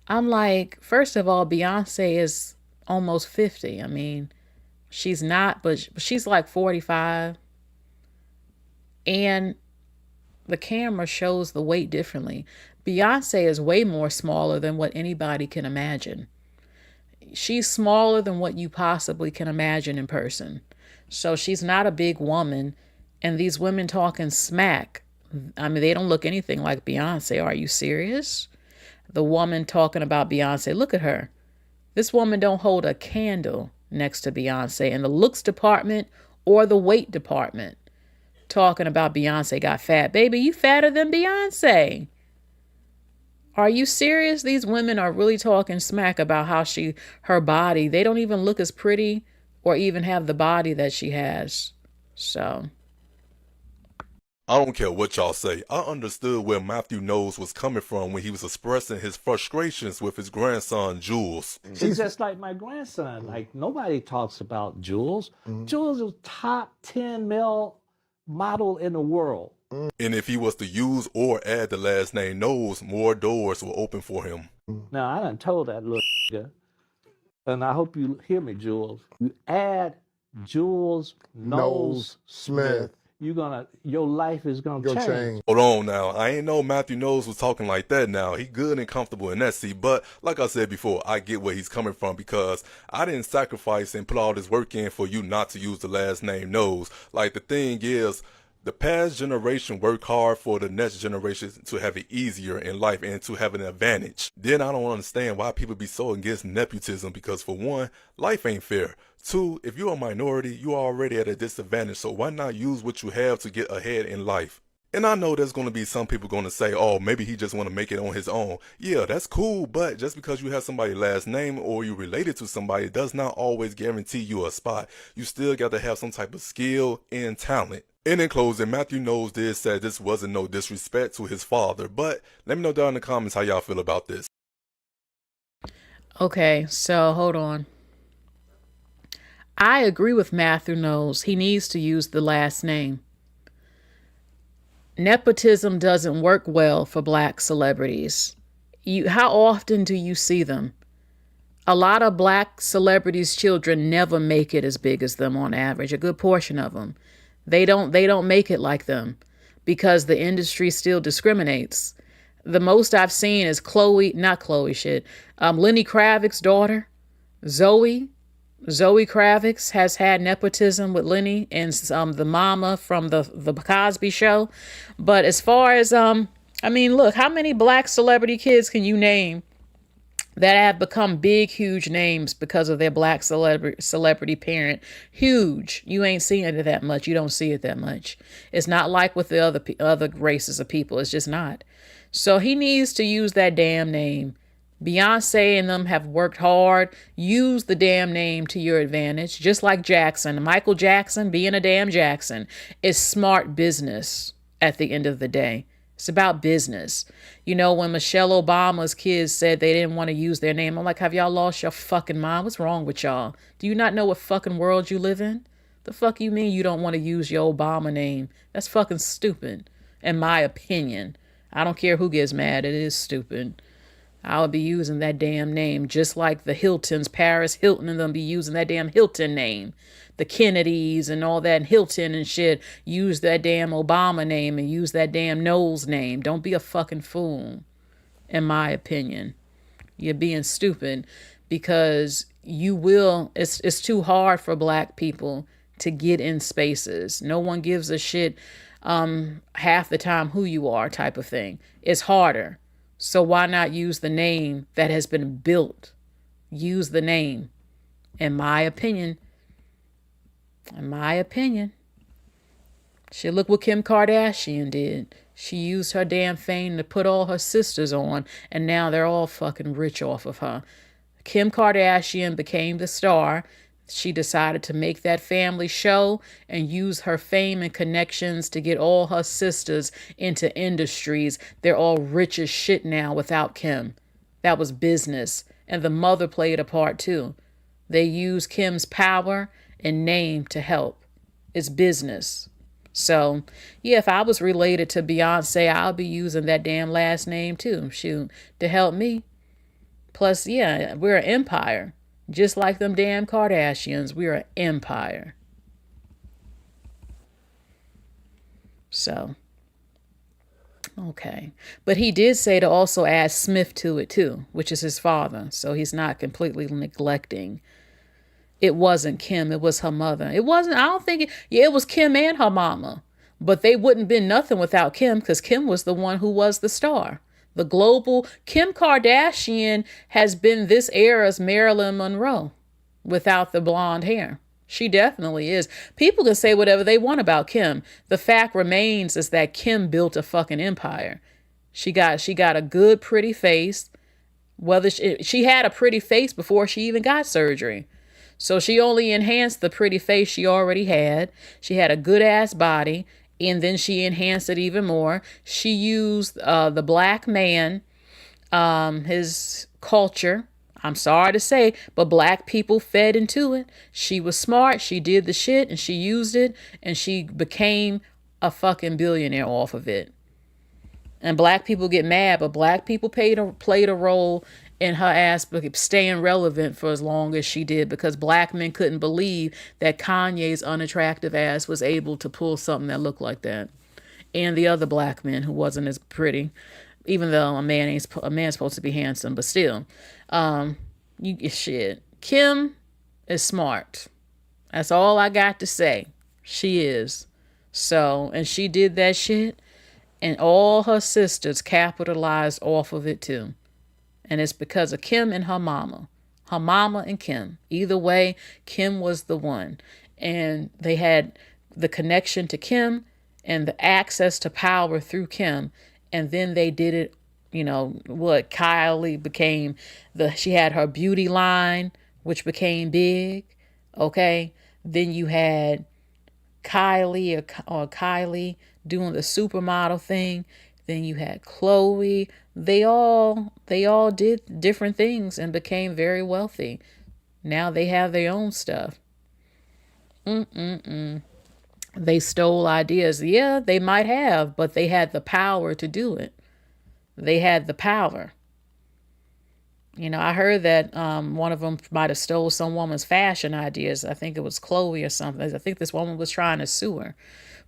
I'm like, first of all, Beyonce is almost 50. I mean, she's not, but she's like 45. And the camera shows the weight differently. Beyonce is way more smaller than what anybody can imagine. She's smaller than what you possibly can imagine in person. So she's not a big woman. And these women talking smack, I mean, they don't look anything like Beyonce. Are you serious? The woman talking about Beyonce, look at her. This woman don't hold a candle next to Beyonce in the looks department or the weight department. Talking about Beyonce got fat. Baby, you fatter than Beyonce. Are you serious? These women are really talking smack about how her body, they don't even look as pretty or even have the body that she has. So I don't care what y'all say. I understood where Matthew Knowles was coming from when he was expressing his frustrations with his grandson, Jules. She's just like my grandson. Like, nobody talks about Jules. Jules is top 10 male model in the world. And if he was to use or add the last name Knowles, more doors will open for him. Now, I done told that little nigga, and I hope you hear me, Jules. You add Jules Knowles Smith, your life is gonna change. Hold on now. I ain't know Matthew Knowles was talking like that now. He good and comfortable in that seat. But like I said before, I get where he's coming from because I didn't sacrifice and put all this work in for you not to use the last name Knowles. Like, the thing is, the past generation worked hard for the next generation to have it easier in life and to have an advantage. Then I don't understand why people be so against nepotism, because for one, life ain't fair. Two, if you're a minority, you're already at a disadvantage, so why not use what you have to get ahead in life? And I know there's going to be some people going to say, oh, maybe he just want to make it on his own. Yeah, that's cool, but just because you have somebody's last name or you related to somebody does not always guarantee you a spot. You still got to have some type of skill and talent. And in closing, Matthew Knowles did say this wasn't no disrespect to his father, but let me know down in the comments how y'all feel about this. Okay, so hold on. I agree with Matthew Knowles. He needs to use the last name. Nepotism doesn't work well for black celebrities. How often do you see them? A lot of black celebrities' children never make it as big as them on average. A good portion of them. They don't make it like them because the industry still discriminates. The most I've seen is Lenny Kravitz's daughter, Zoe Kravitz has had nepotism with Lenny and the mama from the Cosby Show. But as far as look, how many black celebrity kids can you name that have become big, huge names because of their black celebrity parent? Huge. You ain't seeing it that much. You don't see it that much. It's not like with the other races of people. It's just not. So he needs to use that damn name. Beyonce and them have worked hard. Use the damn name to your advantage. Just like Jackson. Michael Jackson being a damn Jackson is smart business at the end of the day. It's about business. You know, when Michelle Obama's kids said they didn't want to use their name, I'm like, have y'all lost your fucking mind? What's wrong with y'all? Do you not know what fucking world you live in? The fuck you mean you don't want to use your Obama name? That's fucking stupid, in my opinion. I don't care who gets mad. It is stupid. I'll be using that damn name just like the Hiltons, Paris Hilton and them be using that damn Hilton name. The Kennedys and all that Hilton and shit use that damn Obama name and use that damn Knowles name. Don't be a fucking fool, in my opinion. You're being stupid because it's too hard for black people to get in spaces. No one gives a shit half the time who you are type of thing. It's harder. So why not use the name that has been built? Use the name. In my opinion. Shit, look what Kim Kardashian did. She used her damn fame to put all her sisters on, and now they're all fucking rich off of her. Kim Kardashian became the star. She decided to make that family show and use her fame and connections to get all her sisters into industries. They're all rich as shit now without Kim. That was business. And the mother played a part too. They used Kim's power and name to help. It's business. So, yeah, if I was related to Beyonce, I'll be using that damn last name too. Shoot, to help me. Plus, yeah, we're an empire. Just like them damn Kardashians, we're an empire. So, okay. But he did say to also add Smith to it too, which is his father. So he's not completely neglecting. It wasn't Kim, it was her mother. It was Kim and her mama. But they wouldn't been nothing without Kim because Kim was the one who was the star. The global Kim Kardashian has been this era's Marilyn Monroe without the blonde hair. She definitely is. People can say whatever they want about Kim. The fact remains is that Kim built a fucking empire. She got a good, pretty face. She had a pretty face before she even got surgery. So she only enhanced the pretty face she already had. She had a good ass body. And then she enhanced it even more. She used the black man, his culture. I'm sorry to say, but black people fed into it. She was smart. She did the shit and she used it and she became a fucking billionaire off of it. And black people get mad, but black people played a role in her ass staying relevant for as long as she did, because black men couldn't believe that Kanye's unattractive ass was able to pull something that looked like that. And the other black men who wasn't as pretty, even though a man's supposed to be handsome, but still, shit. Kim is smart. That's all I got to say. She is. So, and she did that shit, and all her sisters capitalized off of it too. And it's because of Kim and her mama. Her mama and Kim. Either way, Kim was the one. And they had the connection to Kim and the access to power through Kim. And then they did it, what Kylie became, she had her beauty line, which became big. Okay. Then you had Kylie or Kylie doing the supermodel thing. Then you had Chloe. They all did different things and became very wealthy. Now they have their own stuff. They stole ideas. Yeah, they might have, but they had the power to do it. They had the power. I heard that one of them might have stole some woman's fashion ideas. I think it was Chloe or something. I think this woman was trying to sue her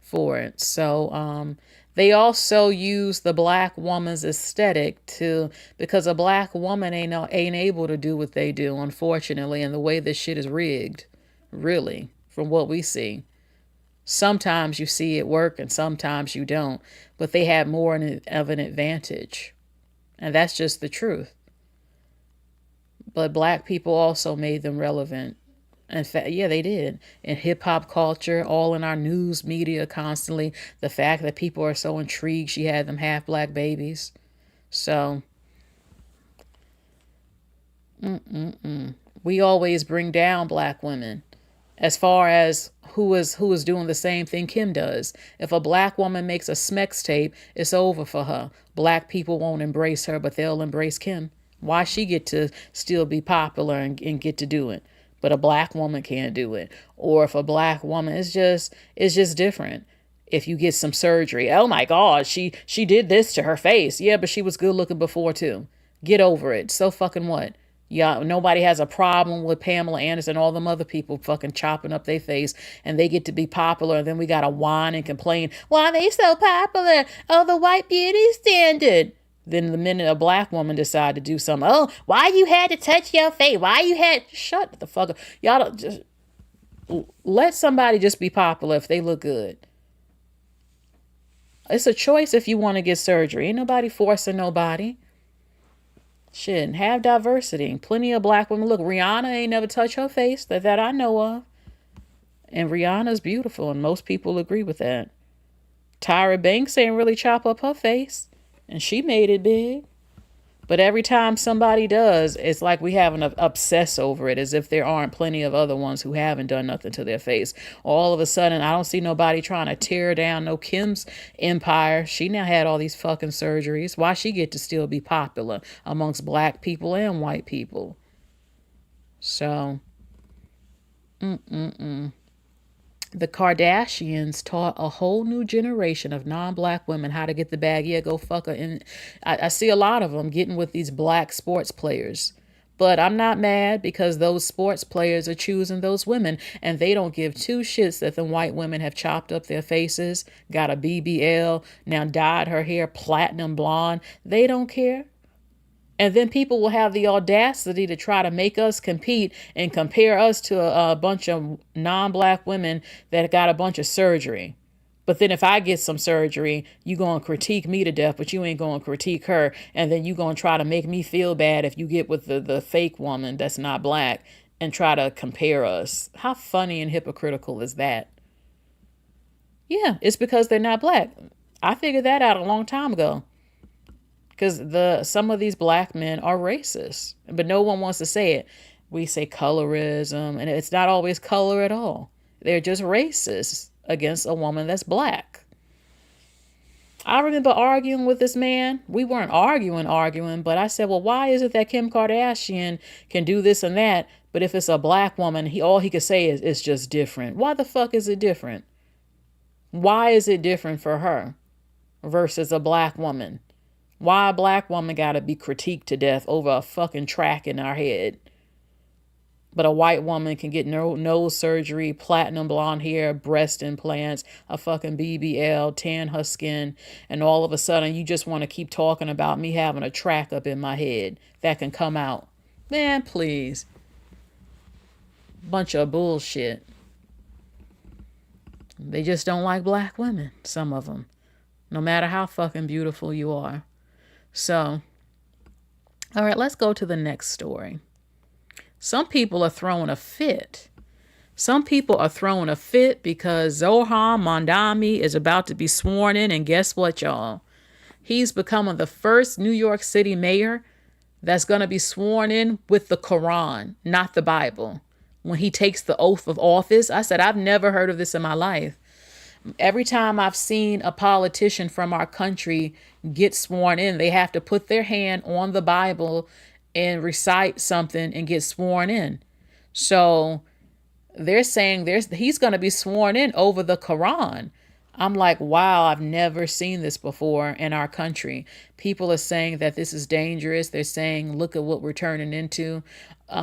for it. So they also use the black woman's aesthetic because a black woman ain't able to do what they do, unfortunately, and the way this shit is rigged, really, from what we see. Sometimes you see it work and sometimes you don't, but they have more of an advantage. And that's just the truth. But black people also made them relevant. In fact, yeah, they did. In hip hop culture, all in our news media constantly. The fact that people are so intrigued she had them half black babies. So, we always bring down black women as far as who is doing the same thing Kim does. If a black woman makes a Smex tape, it's over for her. Black people won't embrace her, but they'll embrace Kim. Why she get to still be popular and get to do it, but a black woman can't do it? Or if a black woman, it's just different. If you get some surgery, oh my God, she did this to her face. Yeah, but she was good looking before too. Get over it. So fucking what? Yeah, nobody has a problem with Pamela Anderson, all them other people fucking chopping up their face, and they get to be popular, and then we gotta whine and complain. Why are they so popular? Oh, the white beauty standard. Then the minute a black woman decide to do something, oh, why you had to touch your face? Why you had... Shut the fuck up. Y'all don't just... Let somebody just be popular if they look good. It's a choice if you want to get surgery. Ain't nobody forcing nobody. Shit, and have diversity. Plenty of black women. Look, Rihanna ain't never touched her face that I know of. And Rihanna's beautiful, and most people agree with that. Tyra Banks ain't really chop up her face. And she made it big. But every time somebody does, it's like we have an obsess over it, as if there aren't plenty of other ones who haven't done nothing to their face. All of a sudden, I don't see nobody trying to tear down no Kim's empire. She now had all these fucking surgeries. Why she get to still be popular amongst black people and white people? So, the Kardashians taught a whole new generation of non-black women how to get the bag. Yeah, go fuck her. And I see a lot of them getting with these black sports players. But I'm not mad, because those sports players are choosing those women, and they don't give two shits that the white women have chopped up their faces, got a BBL, now dyed her hair platinum blonde. They don't care. And then people will have the audacity to try to make us compete and compare us to a bunch of non-black women that got a bunch of surgery. But then if I get some surgery, you going to critique me to death, but you ain't going to critique her. And then you going to try to make me feel bad if you get with the fake woman that's not black and try to compare us. How funny and hypocritical is that? Yeah, it's because they're not black. I figured that out a long time ago. Because some of these black men are racist, but no one wants to say it. We say colorism, and it's not always color at all. They're just racist against a woman that's black. I remember arguing with this man. We weren't arguing, but I said, well, why is it that Kim Kardashian can do this and that, but if it's a black woman, all he could say is it's just different. Why the fuck is it different? Why is it different for her versus a black woman? Why a black woman gotta be critiqued to death over a fucking track in our head? But a white woman can get nose surgery, platinum blonde hair, breast implants, a fucking BBL, tan her skin, and all of a sudden you just want to keep talking about me having a track up in my head that can come out. Man, please. Bunch of bullshit. They just don't like black women, some of them, no matter how fucking beautiful you are. So, all right, let's go to the next story. Some people are throwing a fit. Some people are throwing a fit because Zohar Mamdani is about to be sworn in, and guess what, y'all? He's becoming the first New York City mayor that's going to be sworn in with the Quran, not the Bible. When he takes the oath of office, I said, I've never heard of this in my life. Every time I've seen a politician from our country get sworn in, they have to put their hand on the Bible and recite something and get sworn in. So they're saying he's going to be sworn in over the Quran. I'm like, wow, I've never seen this before in our country. People are saying that this is dangerous. They're saying, look at what we're turning into.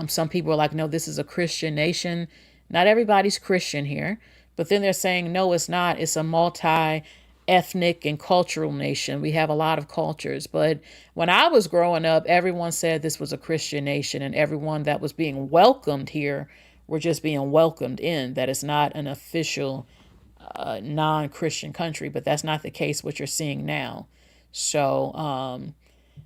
Some people are like, no, this is a Christian nation. Not everybody's Christian here. But then they're saying, no, it's not. It's a multi-ethnic and cultural nation. We have a lot of cultures. But when I was growing up, everyone said this was a Christian nation, and everyone that was being welcomed here were just being welcomed in, that it's not an official non-Christian country. But that's not the case, what you're seeing now. So,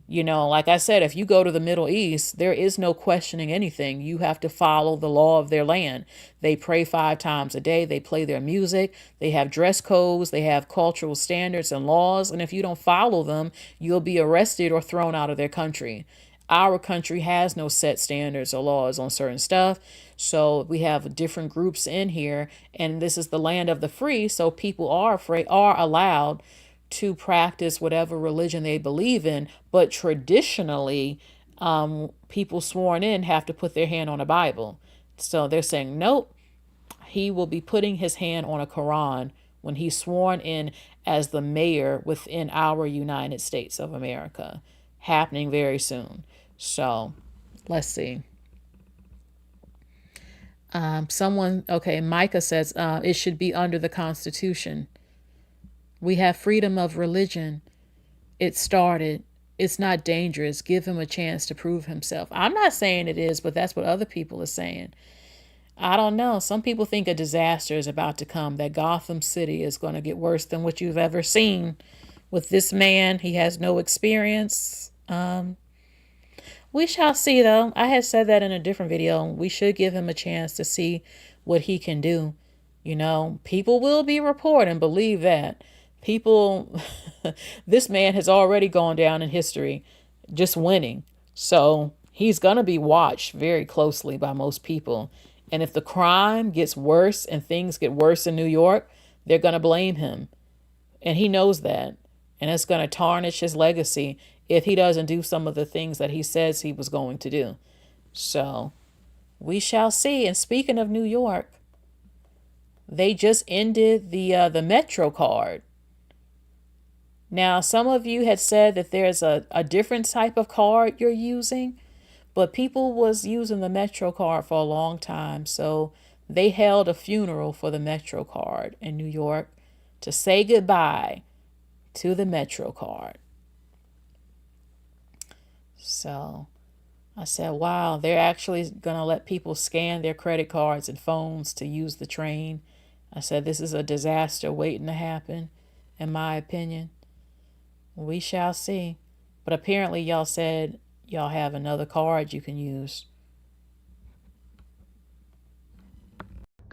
like I said, if you go to the Middle East, there is no questioning anything. You have to follow the law of their land. They pray 5 times a day. They play their music. They have dress codes. They have cultural standards and laws. And if you don't follow them, you'll be arrested or thrown out of their country. Our country has no set standards or laws on certain stuff. So we have different groups in here, and this is the land of the free. So people are allowed to practice whatever religion they believe in. But traditionally, people sworn in have to put their hand on a Bible. So they're saying, nope, he will be putting his hand on a Quran when he's sworn in as the mayor within our United States of America, happening very soon. So let's see. Micah says it should be under the Constitution. We have freedom of religion. It started. It's not dangerous. Give him a chance to prove himself. I'm not saying it is, but that's what other people are saying. I don't know. Some people think a disaster is about to come, that Gotham City is going to get worse than what you've ever seen with this man. He has no experience. We shall see, though. I had said that in a different video. We should give him a chance to see what he can do. People will be reporting, believe that. People, this man has already gone down in history just winning. So he's going to be watched very closely by most people. And if the crime gets worse and things get worse in New York, they're going to blame him. And he knows that. And it's going to tarnish his legacy if he doesn't do some of the things that he says he was going to do. So we shall see. And speaking of New York, they just ended the Metro card. Now, some of you had said that there's a different type of card you're using, but people was using the Metro card for a long time. So they held a funeral for the Metro card in New York to say goodbye to the Metro card. So I said, wow, they're actually going to let people scan their credit cards and phones to use the train. I said, this is a disaster waiting to happen, in my opinion. We shall see. But apparently y'all said y'all have another card you can use.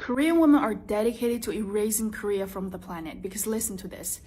Korean women are dedicated to erasing Korea from the planet because listen to this.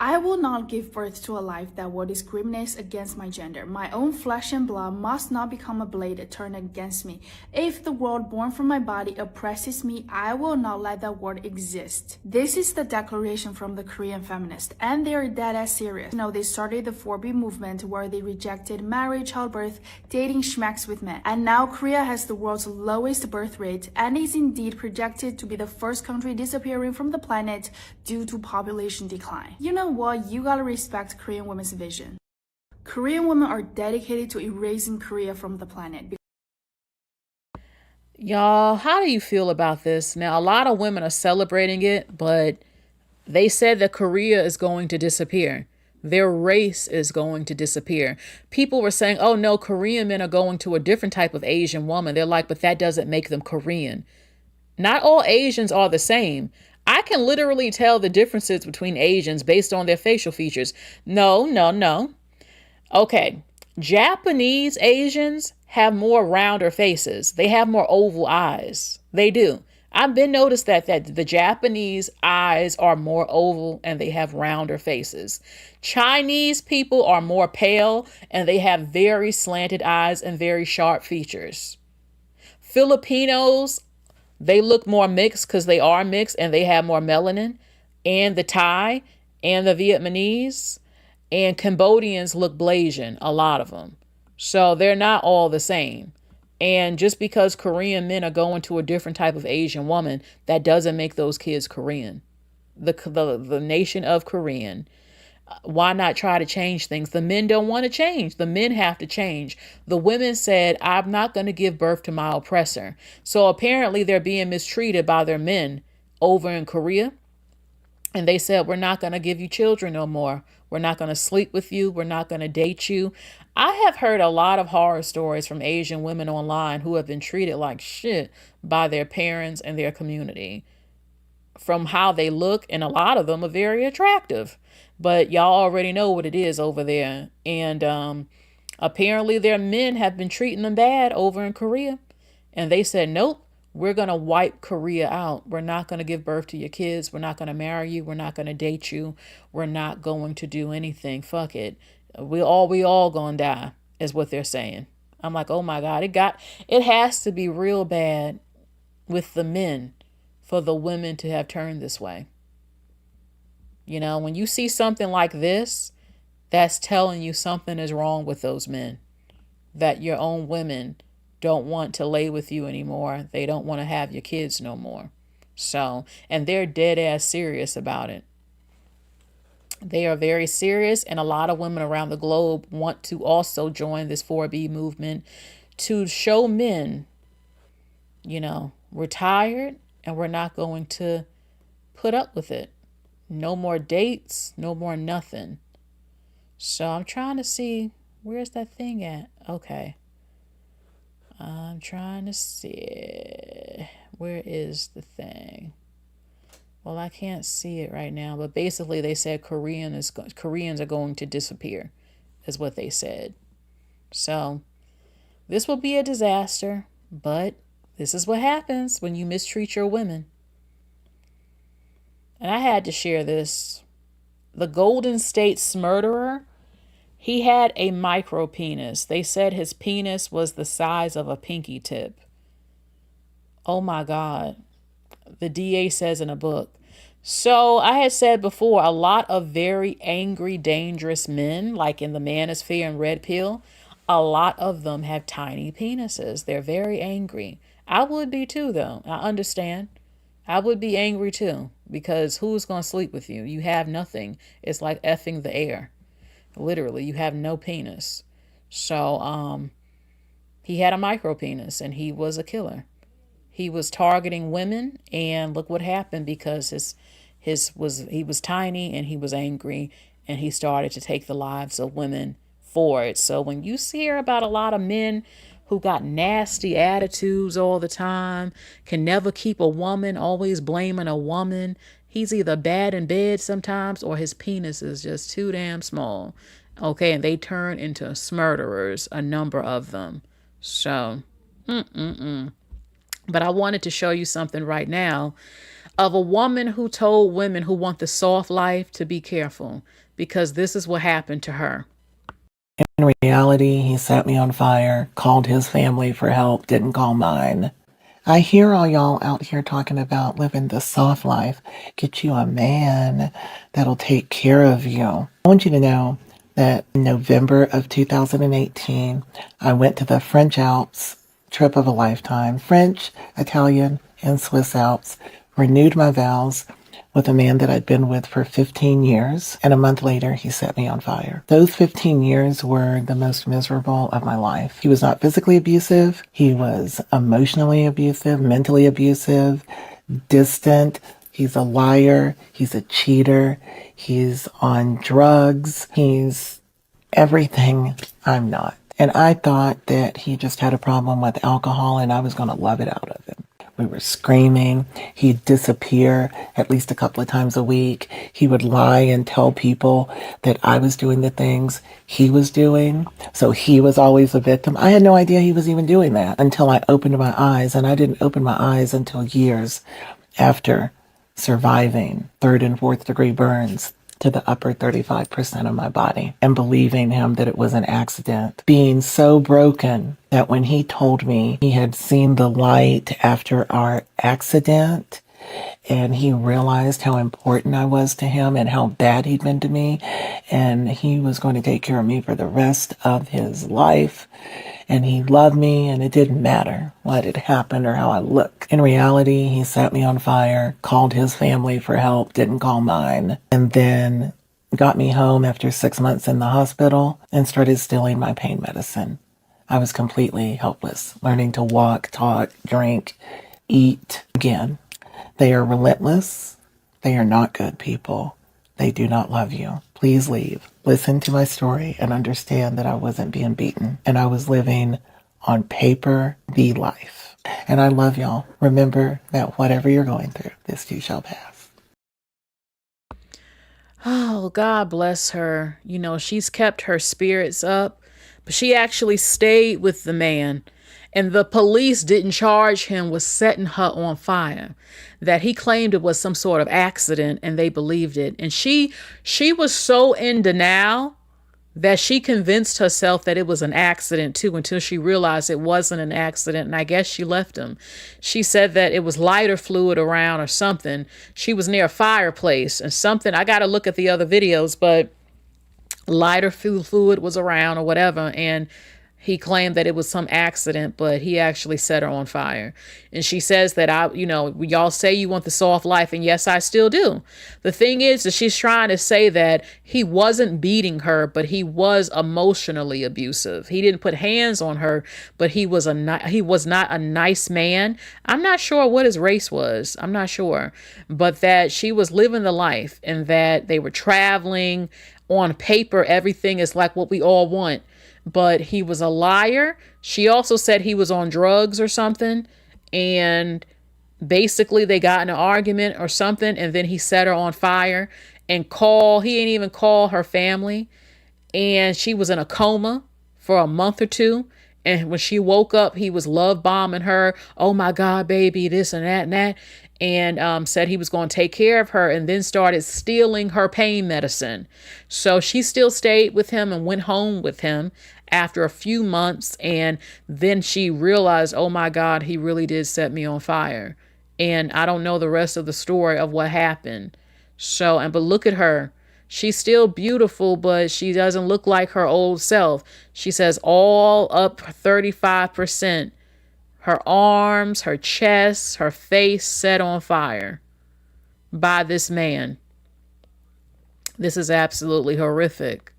I will not give birth to a life that will discriminate against my gender. My own flesh and blood must not become a blade turned against me. If the world born from my body oppresses me, I will not let that world exist. This is the declaration from the Korean feminists, and they are dead ass serious. They started the 4B movement where they rejected marriage, childbirth, dating schmacks with men. And now Korea has the world's lowest birth rate and is indeed projected to be the first country disappearing from the planet due to population decline. You know what? You gotta respect Korean women's vision. Korean women are dedicated to erasing Korea from the planet. Y'all, how do you feel about this? Now, a lot of women are celebrating it, but they said that Korea is going to disappear. Their race is going to disappear. People were saying, oh no, Korean men are going to a different type of Asian woman. They're like, but that doesn't make them Korean. Not all Asians are the same. I can literally tell the differences between Asians based on their facial features. No. Okay. Japanese Asians have more rounder faces. They have more oval eyes. They do. I've been noticed that the Japanese eyes are more oval and they have rounder faces. Chinese people are more pale and they have very slanted eyes and very sharp features. Filipinos, they look more mixed because they are mixed and they have more melanin. And the Thai and the Vietnamese and Cambodians look Blasian, a lot of them. So they're not all the same. And just because Korean men are going to a different type of Asian woman, that doesn't make those kids Korean. The nation of Korean. Why not try to change things? The men don't want to change. The men have to change. The women said, I'm not going to give birth to my oppressor. So apparently they're being mistreated by their men over in Korea. And they said, we're not going to give you children no more. We're not going to sleep with you. We're not going to date you. I have heard a lot of horror stories from Asian women online who have been treated like shit by their parents and their community. From how they look, and a lot of them are very attractive. But y'all already know what it is over there. And apparently their men have been treating them bad over in Korea. And they said, nope, we're going to wipe Korea out. We're not going to give birth to your kids. We're not going to marry you. We're not going to date you. We're not going to do anything. Fuck it. We all going to die is what they're saying. I'm like, oh my God, it has to be real bad with the men for the women to have turned this way. You know, when you see something like this, that's telling you something is wrong with those men. That your own women don't want to lay with you anymore. They don't want to have your kids no more. So, and they're dead ass serious about it. They are very serious, and a lot of women around the globe want to also join this 4B movement to show men, you know, we're tired and we're not going to put up with it. No more dates, no more nothing. So I'm trying to see, where's that thing at? Okay. I'm trying to see, where is the thing? Well, I can't see it right now, but basically they said Koreans are going to disappear, is what they said. So this will be a disaster, but this is what happens when you mistreat your women. And I had to share this. The Golden State murderer, he had a micro penis. They said his penis was the size of a pinky tip. Oh my God. The DA says in a book. So I had said before, a lot of very angry, dangerous men, like in the Manosphere and Red Pill, a lot of them have tiny penises. They're very angry. I would be too, though. I understand. I would be angry too, because who's going to sleep with you? You have nothing. It's like effing the air. Literally, you have no penis. So he had a micro penis and he was a killer. He was targeting women, and look what happened, because he was tiny and he was angry, and he started to take the lives of women for it. So when you hear about a lot of men who got nasty attitudes all the time, can never keep a woman, always blaming a woman, he's either bad in bed sometimes or his penis is just too damn small. Okay, and they turn into murderers, a number of them. So, But I wanted to show you something right now of a woman who told women who want the soft life to be careful, because this is what happened to her. In reality, he set me on fire, called his family for help, didn't call mine. I hear all y'all out here talking about living the soft life. Get you a man that'll take care of you. I want you to know that in November of 2018, I went to the French Alps, trip of a lifetime, French, Italian, and Swiss Alps, renewed my vows with a man that I'd been with for 15 years, and a month later, he set me on fire. Those 15 years were the most miserable of my life. He was not physically abusive. He was emotionally abusive, mentally abusive, distant. He's a liar. He's a cheater. He's on drugs. He's everything I'm not. And I thought that he just had a problem with alcohol and I was going to love it out of him. We were screaming. He'd disappear at least a couple of times a week. He would lie and tell people that I was doing the things he was doing. So he was always a victim. I had no idea he was even doing that until I opened my eyes. And I didn't open my eyes until years after surviving 3rd and 4th degree burns to the upper 35% of my body and believing him that it was an accident. Being so broken that when he told me he had seen the light after our accident and he realized how important I was to him and how bad he'd been to me, and he was going to take care of me for the rest of his life, and he loved me, and it didn't matter what had happened or how I looked. In reality, he set me on fire, called his family for help, didn't call mine, and then got me home after 6 months in the hospital and started stealing my pain medicine. I was completely helpless, learning to walk, talk, drink, eat again. They are relentless. They are not good people. They do not love you. Please leave. Listen to my story and understand that I wasn't being beaten and I was living on paper the life. And I love y'all. Remember that whatever you're going through, this too shall pass. Oh, God bless her. You know, she's kept her spirits up, but she actually stayed with the man. And the police didn't charge him with setting her on fire, that he claimed it was some sort of accident and they believed it. And she was so in denial that she convinced herself that it was an accident too, until she realized it wasn't an accident. And I guess she left him. She said that it was lighter fluid around or something. She was near a fireplace and something. I got to look at the other videos, but lighter fluid was around or whatever. And he claimed that it was some accident, but he actually set her on fire. And she says that y'all say you want the soft life, and yes, I still do. The thing is that she's trying to say that he wasn't beating her, but he was emotionally abusive. He didn't put hands on her, but he was not a nice man. I'm not sure what his race was. I'm not sure, but that she was living the life and that they were traveling. On paper, everything is like what we all want. But he was a liar. She also said he was on drugs or something. And basically they got in an argument or something. And then he set her on fire and he didn't even call her family. And she was in a coma for a month or two. And when she woke up, he was love bombing her. Oh my God, baby, this and that and that. And said he was going to take care of her, and then started stealing her pain medicine. So she still stayed with him and went home with him after a few months. And then she realized, oh my God, he really did set me on fire. And I don't know the rest of the story of what happened. But look at her. She's still beautiful, but she doesn't look like her old self. She says all up 35%. Her arms, her chest, her face set on fire by this man. This is absolutely horrific.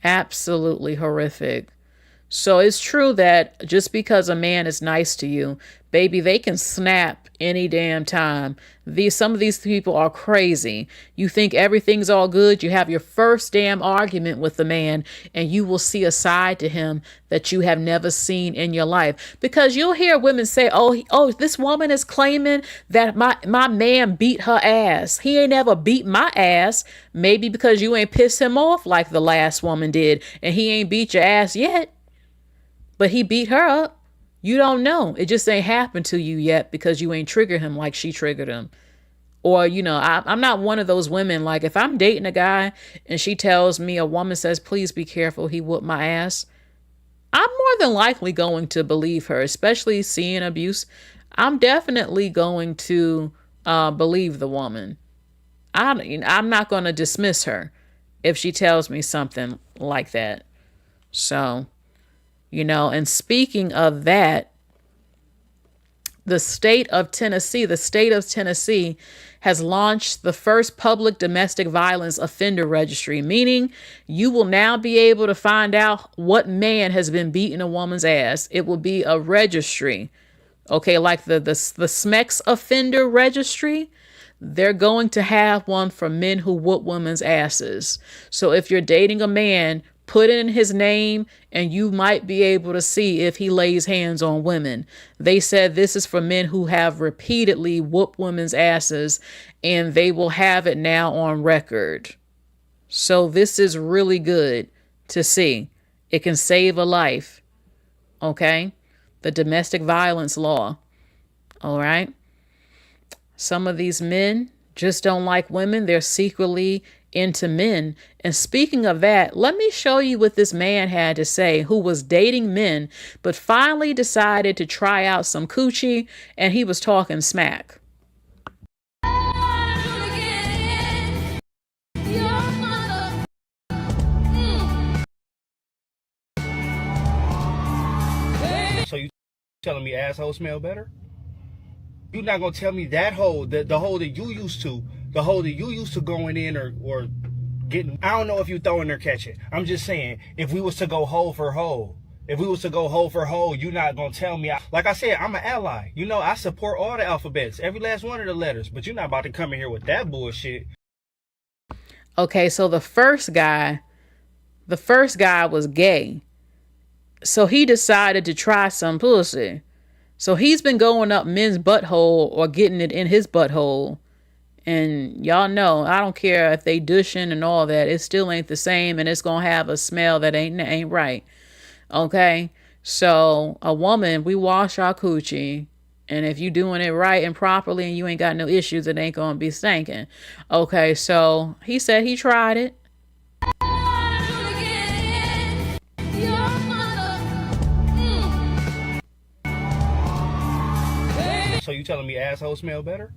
Absolutely horrific. So it's true that just because a man is nice to you, baby, they can snap any damn time. Some of these people are crazy. You think everything's all good. You have your first damn argument with the man, and you will see a side to him that you have never seen in your life. Because you'll hear women say, oh, this woman is claiming that my man beat her ass. He ain't never beat my ass. Maybe because you ain't pissed him off like the last woman did, and he ain't beat your ass yet. But he beat her up. You don't know. It just ain't happened to you yet because you ain't triggered him like she triggered him. Or, I'm not one of those women. Like, if I'm dating a guy and she tells me, a woman says, please be careful, he whooped my ass, I'm more than likely going to believe her, especially seeing abuse. I'm definitely going to believe the woman. I'm not going to dismiss her if she tells me something like that. So, and speaking of that, the state of Tennessee has launched the first public domestic violence offender registry, meaning you will now be able to find out what man has been beating a woman's ass. It will be a registry. Okay, like the SMEX offender registry. They're going to have one for men who whoop women's asses. So if you're dating a man, put in his name and you might be able to see if he lays hands on women. They said this is for men who have repeatedly whooped women's asses, and they will have it now on record. So this is really good to see. It can save a life. Okay? The domestic violence law. All right? Some of these men just don't like women. They're secretly into men. And speaking of that, let me show you what this man had to say, who was dating men, but finally decided to try out some coochie, and he was talking smack. So you telling me assholes smell better? You're not gonna tell me that hole, the hole that you used to, going in or getting. I don't know if you throwing or catching. I'm just saying, if we was to go hole for hole, you're not gonna tell me. Like I said, I'm an ally. I support all the alphabets, every last one of the letters. But you're not about to come in here with that bullshit. Okay, so the first guy was gay. So he decided to try some pussy. So he's been going up men's butthole or getting it in his butthole. And y'all know, I don't care if they douching and all that, it still ain't the same, and it's going to have a smell that ain't right. Okay? So a woman, we wash our coochie, and if you doing it right and properly and you ain't got no issues, it ain't going to be stinking. Okay, so he said he tried it. So you telling me assholes smell better?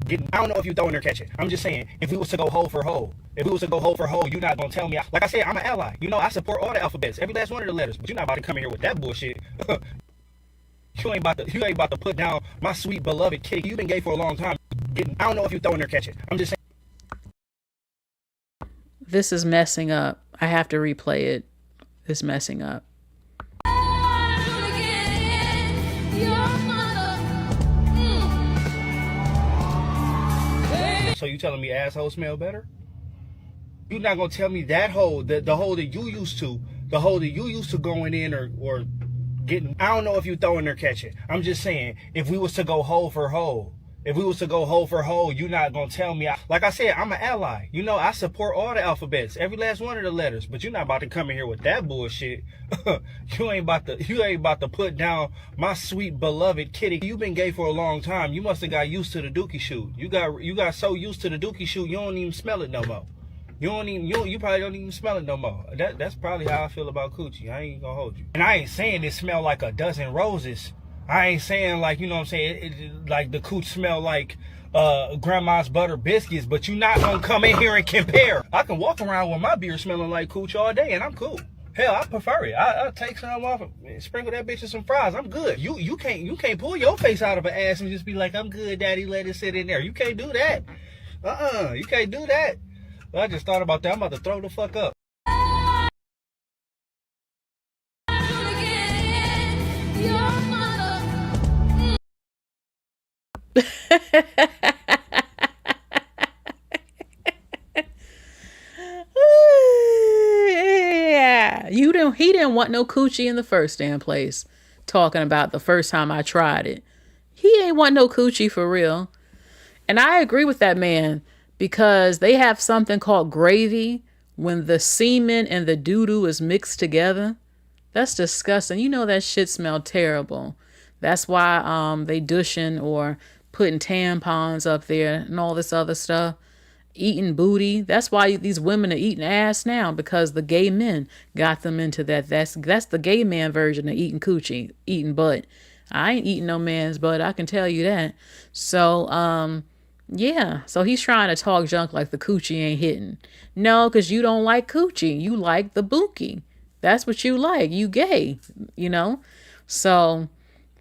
I don't know if you throwing or catching. I'm just saying, if we was to go hole for hole, you're not gonna tell me. Like I said, I'm an ally. I support all the alphabets, every last one of the letters. But you're not about to come in here with that bullshit. You ain't about to put down my sweet beloved kid. You've been gay for a long time. I don't know if you throwing or catching. I'm just saying. This is messing up. I have to replay it. It's messing up. So you telling me assholes smell better? You're not gonna tell me that hole, the hole that you used to, going in or getting. I don't know if you throwing or catching. I'm just saying, if we was to go hole for hole, you're not gonna tell me. Like I said, I'm an ally. I support all the alphabets, every last one of the letters. But you're not about to come in here with that bullshit. You ain't about to put down my sweet beloved kitty. You've been gay for a long time. You must have got used to the dookie shoot. You got so used to the dookie shoot, you don't even smell it no more. You probably don't even smell it no more. That's probably how I feel about coochie. I ain't gonna hold you. And I ain't saying it smell like a dozen roses. I ain't saying like, what I'm saying, like the cooch smell like grandma's butter biscuits, but you're not gonna come in here and compare. I can walk around with my beer smelling like cooch all day and I'm cool. Hell, I prefer it. I'll take some off and sprinkle that bitch with some fries. I'm good. You can't pull your face out of an ass and just be like, I'm good, daddy, let it sit in there. You can't do that. You can't do that. I just thought about that. I'm about to throw the fuck up. Yeah, he didn't want no coochie in the first damn place. Talking about the first time I tried it. He ain't want no coochie for real. And I agree with that man, because they have something called gravy when the semen and the doo-doo is mixed together. That's disgusting. That shit smelled terrible. That's why they douching or putting tampons up there and all this other stuff, eating booty. That's why these women are eating ass now, because the gay men got them into that. That's the gay man version of eating coochie, eating butt. I ain't eating no man's butt, I can tell you that. So yeah, so he's trying to talk junk like the coochie ain't hitting. No, because you don't like coochie. You like the bookie. That's what you like. You gay, you know? So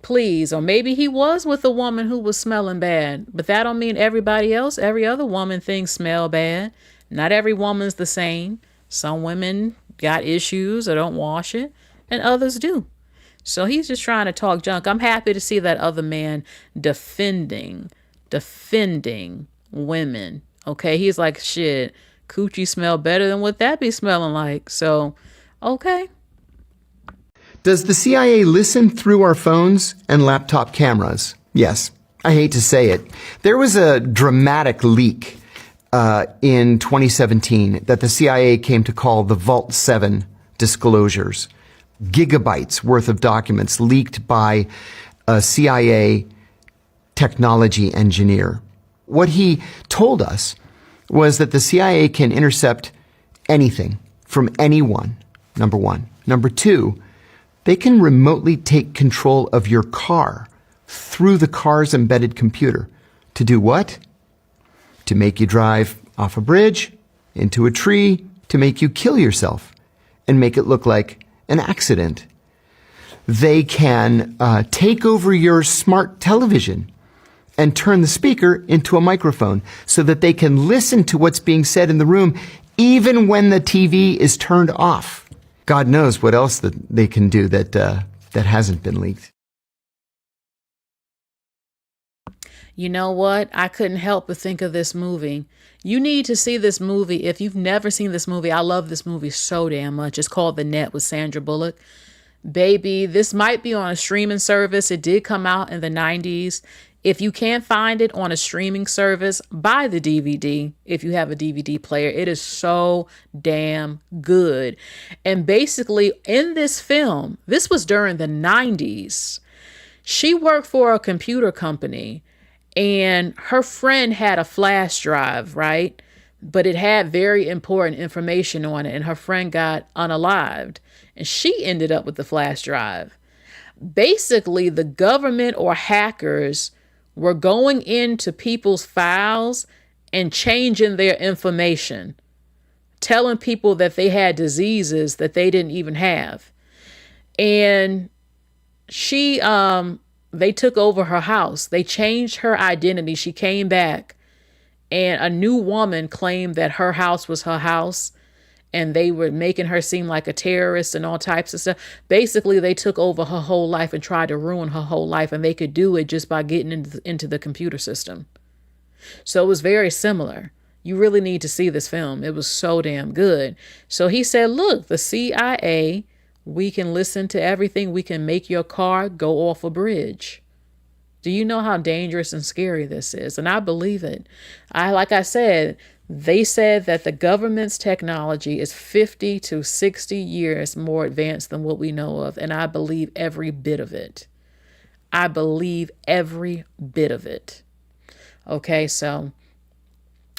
please, or maybe he was with a woman who was smelling bad, but that don't mean everybody else, every other woman things smell bad. Not every woman's the same. Some women got issues or don't wash it, and others do. So he's just trying to talk junk. I'm happy to see that other man defending women. Okay, he's like, shit, coochie smell better than what that be smelling like. So, okay. Does the CIA listen through our phones and laptop cameras? Yes. I hate to say it. There was a dramatic leak in 2017 that the CIA came to call the Vault 7 disclosures. Gigabytes worth of documents leaked by a CIA technology engineer. What he told us was that the CIA can intercept anything from anyone, number one. Number two, they can remotely take control of your car through the car's embedded computer. To do what? To make you drive off a bridge, into a tree, to make you kill yourself and make it look like an accident. They can take over your smart television and turn the speaker into a microphone so that they can listen to what's being said in the room even when the TV is turned off. God knows what else that they can do that hasn't been leaked. You know what? I couldn't help but think of this movie. You need to see this movie. If you've never seen this movie, I love this movie so damn much. It's called The Net with Sandra Bullock. Baby, this might be on a streaming service. It did come out in the 90s. If you can't find it on a streaming service, buy the DVD if you have a DVD player. It is so damn good. And basically, in this film, this was during the 90s. She worked for a computer company, and her friend had a flash drive, right? But it had very important information on it, and her friend got unalived, and she ended up with the flash drive. Basically, the government or hackers were going into people's files and changing their information, telling people that they had diseases that they didn't even have. And they took over her house. They changed her identity. She came back, and a new woman claimed that her house was her house, and they were making her seem like a terrorist and all types of stuff. Basically, they took over her whole life and tried to ruin her whole life, and they could do it just by getting into the computer system. So it was very similar. You really need to see this film. It was so damn good. So he said, look, the CIA, we can listen to everything. We can make your car go off a bridge. Do you know how dangerous and scary this is? And I believe it. Like I said, they said that the government's technology is 50 to 60 years more advanced than what we know of. And I believe every bit of it. I believe every bit of it. Okay, so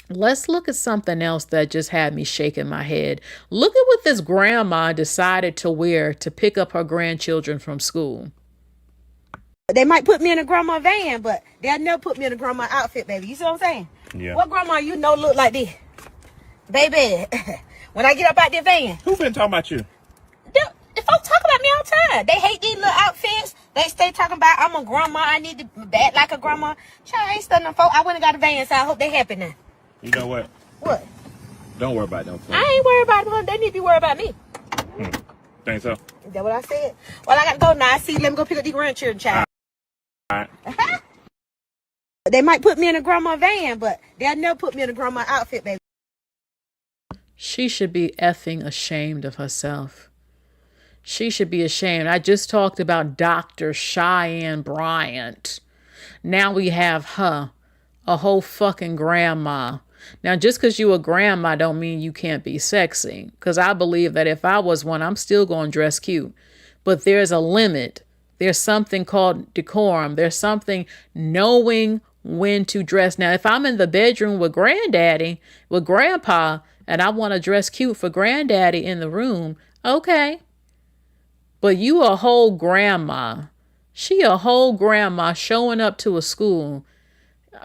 let's look at something else that just had me shaking my head. Look at what this grandma decided to wear to pick up her grandchildren from school. They might put me in a grandma van, but they'll never put me in a grandma outfit, baby. You see what I'm saying? Yeah. What grandma you know look like this? Baby, when I get up out the van. Who been talking about you? The folks talk about me all the time. They hate these little outfits. They stay talking about I'm a grandma. I need to act like a grandma. Child, I ain't studying them folks. I went and got a van, so I hope they happy now. You know what? What? Don't worry about them. I ain't worried about them. They need to be worried about me. Think so? Is that what I said? Well, I got to go now. See, let me go pick up these grandchildren, child. All right. They might put me in a grandma van, but they'll never put me in a grandma outfit, baby. She should be effing ashamed of herself. She should be ashamed. I just talked about Dr. Cheyenne Bryant. Now we have her, a whole fucking grandma. Now, just because you a grandma don't mean you can't be sexy. Because I believe that if I was one, I'm still going to dress cute. But there's a limit There's something called decorum. There's something knowing when to dress. Now, if I'm in the bedroom with granddaddy, with grandpa, and I want to dress cute for granddaddy in the room, okay. But you a whole grandma. She a whole grandma showing up to a school.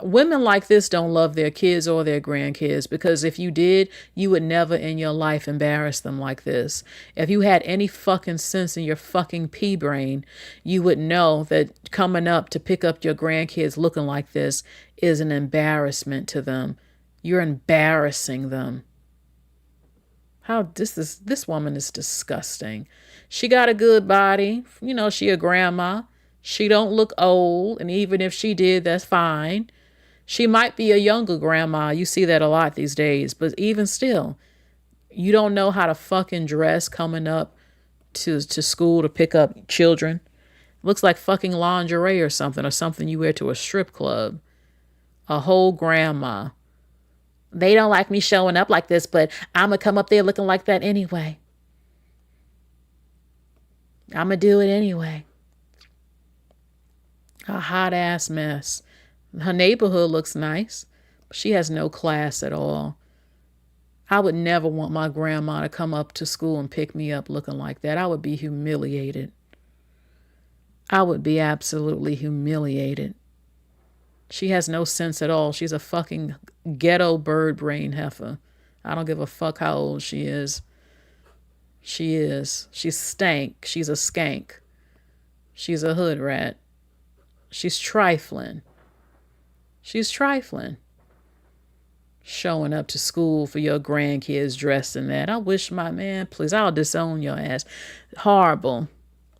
Women like this don't love their kids or their grandkids, because if you did, you would never in your life embarrass them like this. If you had any fucking sense in your fucking pea brain, you would know that coming up to pick up your grandkids looking like this is an embarrassment to them. You're embarrassing them. This woman is disgusting. She got a good body. You know, she a grandma. She don't look old, and even if she did, that's fine. She might be a younger grandma. You see that a lot these days. But even still, you don't know how to fucking dress coming up to school to pick up children. Looks like fucking lingerie or something you wear to a strip club. A whole grandma. They don't like me showing up like this, but I'm going to come up there looking like that anyway. I'm going to do it anyway. A hot ass mess. Her neighborhood looks nice, but she has no class at all. I would never want my grandma to come up to school and pick me up looking like that. I would be humiliated. I would be absolutely humiliated. She has no sense at all. She's a fucking ghetto bird brain heifer. I don't give a fuck how old she is. She is. She's stank. She's a skank. She's a hood rat. She's trifling. She's trifling. Showing up to school for your grandkids dressed in that. I wish my man, please, I'll disown your ass. Horrible.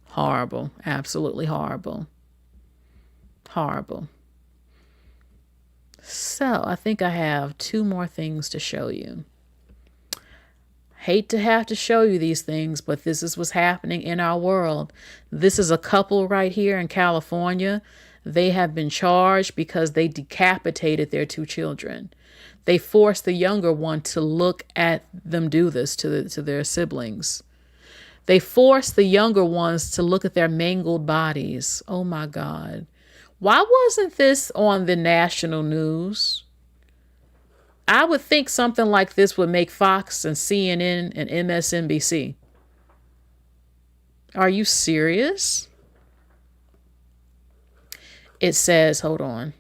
Horrible. Absolutely horrible. Horrible. So, I think I have 2 more things to show you. Hate to have to show you these things, but this is what's happening in our world. This is a couple right here in California. They have been charged because they decapitated their 2 children. They forced the younger one to look at them do this to their siblings. They forced the younger ones to look at their mangled bodies. Oh my God. Why wasn't this on the national news? I would think something like this would make Fox and CNN and MSNBC. Are you serious? It says, hold on.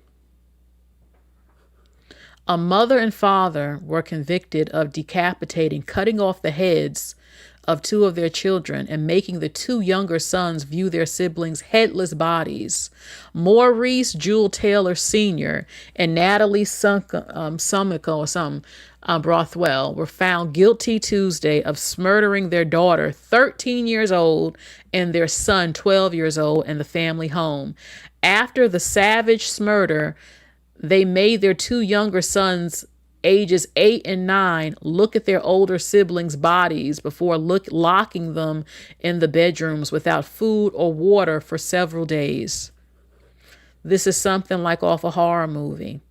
A mother and father were convicted of decapitating, cutting off the heads of 2 of their children and making the 2 younger sons view their siblings' headless bodies. Maurice Jewel Taylor Sr. and Natalie Brothwell were found guilty Tuesday of murdering their daughter, 13 years old, and their son, 12 years old, in the family home. After the savage murder, they made their 2 younger sons, ages 8 and 9, look at their older siblings' bodies before locking them in the bedrooms without food or water for several days. This is something like off a horror movie.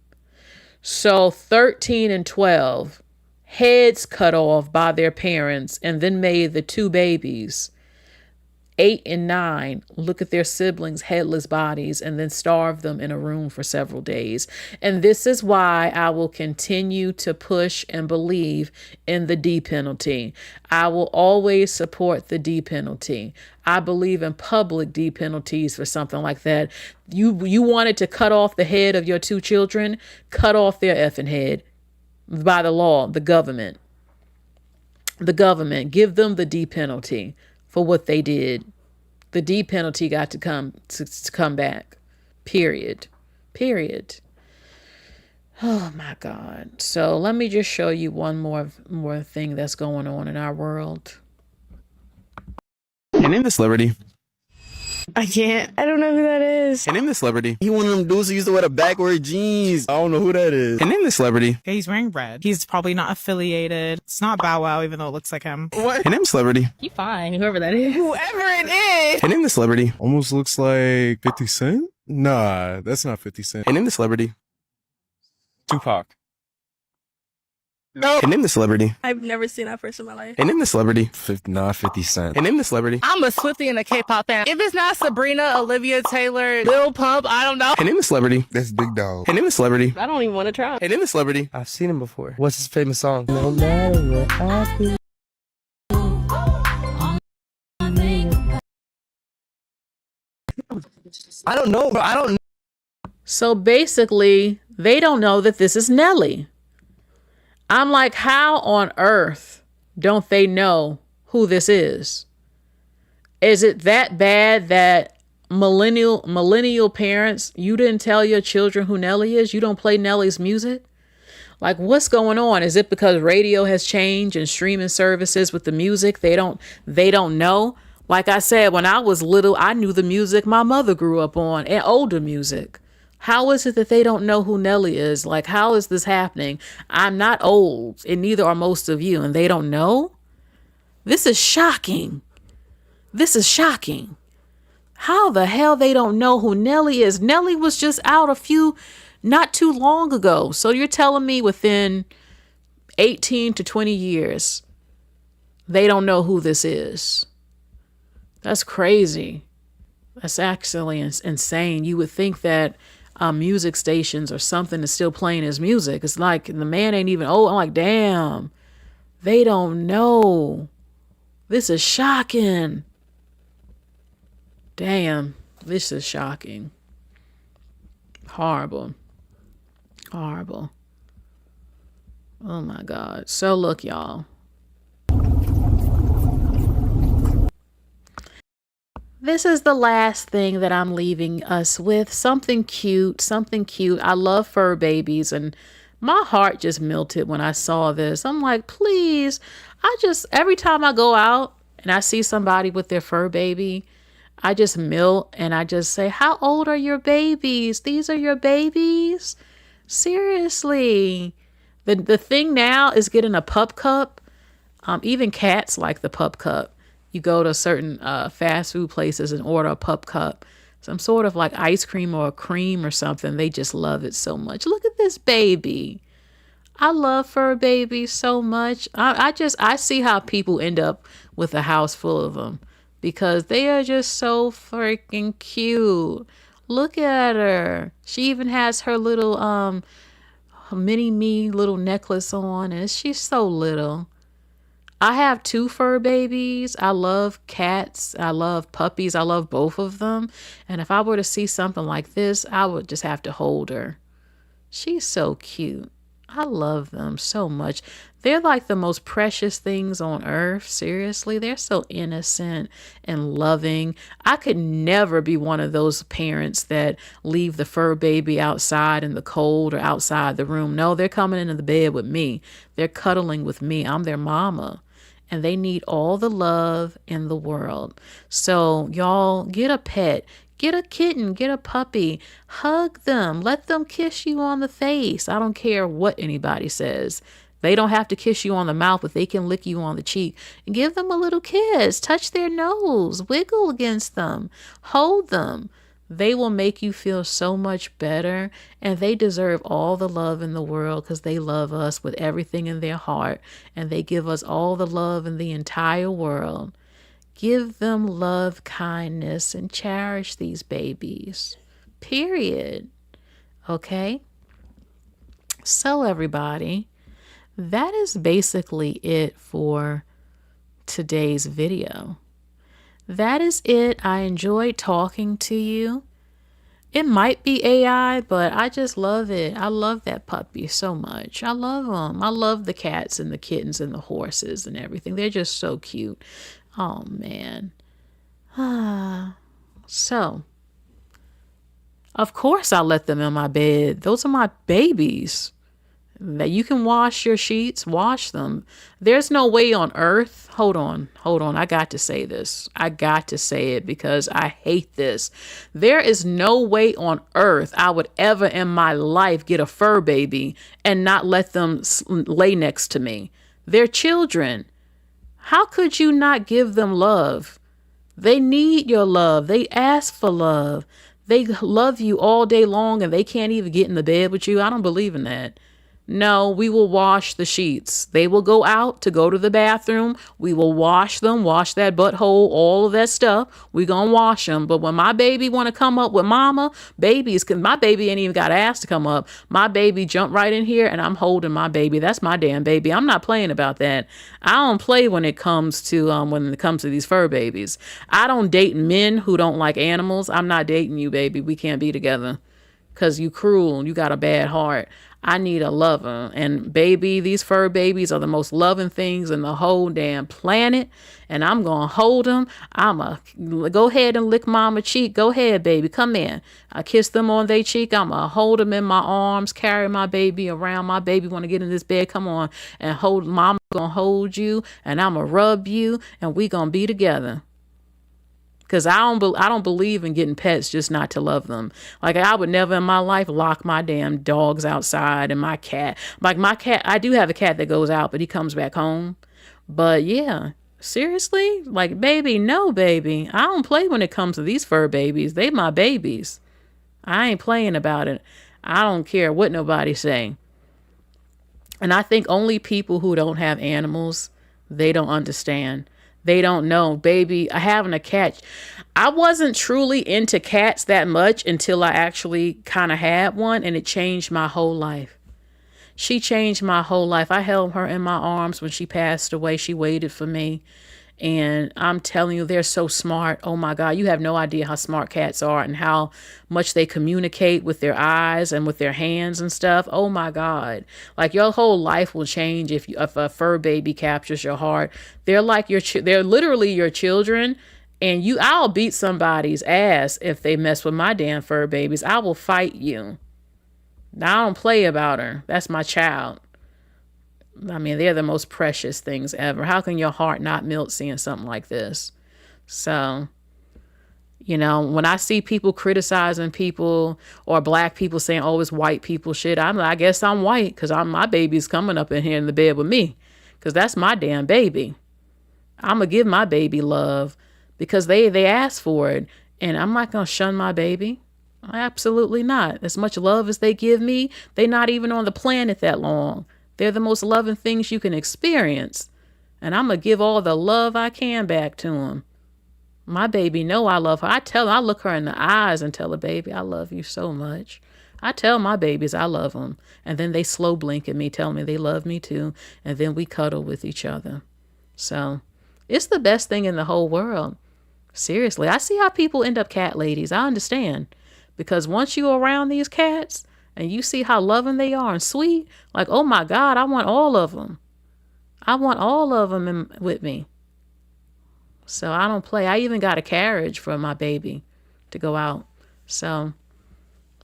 So 13 and 12, heads cut off by their parents, and then made the 2 babies, 8 and 9, look at their siblings' headless bodies and then starve them in a room for several days. And this is why I will continue to push and believe in the D penalty. I will always support the D penalty. I believe in public D penalties for something like that. You wanted to cut off the head of your 2 children, cut off their effing head by the law, the government. The government, give them the D penalty for what they did. The D penalty got to come back. Period. Oh my God. So let me just show you one more thing that's going on in our world. And in the celebrity. I can't. I don't know who that is. And in the celebrity. He one of them dudes who used to wear the backward jeans. I don't know who that is. And in the celebrity. Okay, he's wearing red. He's probably not affiliated. It's not Bow Wow, even though it looks like him. What? And in the celebrity. You fine, whoever that is. Whoever it is. And in the celebrity. Almost looks like 50 Cent? Nah, that's not 50 Cent. And in the celebrity. Tupac. No. And name the celebrity. I've never seen that person in my life. And name the celebrity. 50 Cent. And name the celebrity. I'm a Swiftie and a K-pop fan. If it's not Sabrina, Olivia Taylor, Lil Pump, I don't know. And name the celebrity. That's Big Dog. And name the celebrity. I don't even want to try. And name the celebrity. I've seen him before. What's his famous song? No matter what I do. I don't know, bro. I don't know. So basically, they don't know that this is Nelly. I'm like, how on earth don't they know who this is? Is it that bad that millennial parents, you didn't tell your children who Nelly is? You don't play Nelly's music? Like, what's going on? Is it because radio has changed and streaming services with the music? They don't know. Like I said, when I was little, I knew the music my mother grew up on and older music. How is it that they don't know who Nelly is? Like, how is this happening? I'm not old, and neither are most of you, and they don't know? This is shocking. This is shocking. How the hell they don't know who Nelly is? Nelly was just out not too long ago. So you're telling me within 18 to 20 years, they don't know who this is? That's crazy. That's actually insane. You would think that music stations or something is still playing his music. It's like the man ain't even old. I'm like, damn, they don't know. This is shocking. Damn, this is shocking. Horrible. Horrible. Oh my God. So look, y'all. This is the last thing that I'm leaving us with. Something cute, something cute. I love fur babies, and my heart just melted when I saw this. I'm like, please, every time I go out and I see somebody with their fur baby, I just melt and I just say, how old are your babies? These are your babies? Seriously. The thing now is getting a pup cup. Even cats like the pup cup. You go to certain fast food places and order a pup cup, some sort of like ice cream or a cream or something. They just love it so much. Look at this baby. I love fur babies so much. I see how people end up with a house full of them because they are just so freaking cute. Look at her. She even has her little mini me little necklace on, and she's so little. I have 2 fur babies. I love cats. I love puppies. I love both of them. And if I were to see something like this, I would just have to hold her. She's so cute. I love them so much. They're like the most precious things on earth. Seriously, they're so innocent and loving. I could never be one of those parents that leave the fur baby outside in the cold or outside the room. No, they're coming into the bed with me. They're cuddling with me. I'm their mama. And they need all the love in the world. So y'all, get a pet. Get a kitten, get a puppy, hug them, let them kiss you on the face. I don't care what anybody says. They don't have to kiss you on the mouth, but they can lick you on the cheek. Give them a little kiss, touch their nose, wiggle against them, hold them. They will make you feel so much better, and they deserve all the love in the world because they love us with everything in their heart, and they give us all the love in the entire world. Give them love, kindness, and cherish these babies. Period. Okay? So, everybody, that is basically it for today's video. That is it. I enjoyed talking to you. It might be AI, but I just love it. I love that puppy so much. I love them. I love the cats and the kittens and the horses and everything. They're just so cute. Oh, man. So, of course I let them in my bed. Those are my babies. That you can wash your sheets, wash them. There's no way on earth. Hold on. I got to say this. I got to say it because I hate this. There is no way on earth I would ever in my life get a fur baby and not let them lay next to me. They're children. How could you not give them love? They need your love. They ask for love. They love you all day long and they can't even get in the bed with you. I don't believe in that. No, we will wash the sheets. They will go out to go to the bathroom. We will wash them, wash that butthole, all of that stuff. We gonna wash them. But when my baby want to come up with mama, babies, cause my baby ain't even got asked to come up. My baby jumped right in here and I'm holding my baby. That's my damn baby. I'm not playing about that. I don't play when it comes to these fur babies. I don't date men who don't like animals. I'm not dating you, baby. We can't be together. Cause you cruel and you got a bad heart. I need a lover. And baby, these fur babies are the most loving things in the whole damn planet. And I'm gonna hold them. Go ahead and lick mama cheek. Go ahead, baby. Come in. I kiss them on their cheek. I'ma hold them in my arms, carry my baby around. My baby wanna get in this bed. Come on and hold. Mama gonna hold you and I'ma rub you and we gonna be together. Because I don't believe in getting pets just not to love them. Like, I would never in my life lock my damn dogs outside and my cat. Like, my cat, I do have a cat that goes out, but he comes back home. But yeah, seriously? Like, baby, no, baby. I don't play when it comes to these fur babies. They my babies. I ain't playing about it. I don't care what nobody say. And I think only people who don't have animals, they don't understand. They don't know, baby. Having a cat. I wasn't truly into cats that much until I actually kind of had one, and it changed my whole life. She changed my whole life. I held her in my arms when she passed away. She waited for me. And I'm telling you, they're so smart. Oh my God, you have no idea how smart cats are and how much they communicate with their eyes and with their hands and stuff. Oh my God. Like, your whole life will change if a fur baby captures your heart. They're like they're literally your children. And I'll beat somebody's ass if they mess with my damn fur babies. I will fight you. I don't play about her. That's my child. I mean, they're the most precious things ever. How can your heart not melt seeing something like this? So, when I see people criticizing people or black people saying, oh, it's white people shit, I guess I'm white because my baby's coming up in here in the bed with me because that's my damn baby. I'm going to give my baby love because they asked for it. And I'm not going to shun my baby. Absolutely not. As much love as they give me, they're not even on the planet that long. They're the most loving things you can experience. And I'm going to give all the love I can back to them. My baby know I love her. I look her in the eyes and tell her, baby, I love you so much. I tell my babies I love them. And then they slow blink at me, tell me they love me too. And then we cuddle with each other. So it's the best thing in the whole world. Seriously, I see how people end up cat ladies. I understand. Because once you're around these cats, and you see how loving they are and sweet, like, oh my God, I want all of them. I want all of them with me. So I don't play. I even got a carriage for my baby to go out. So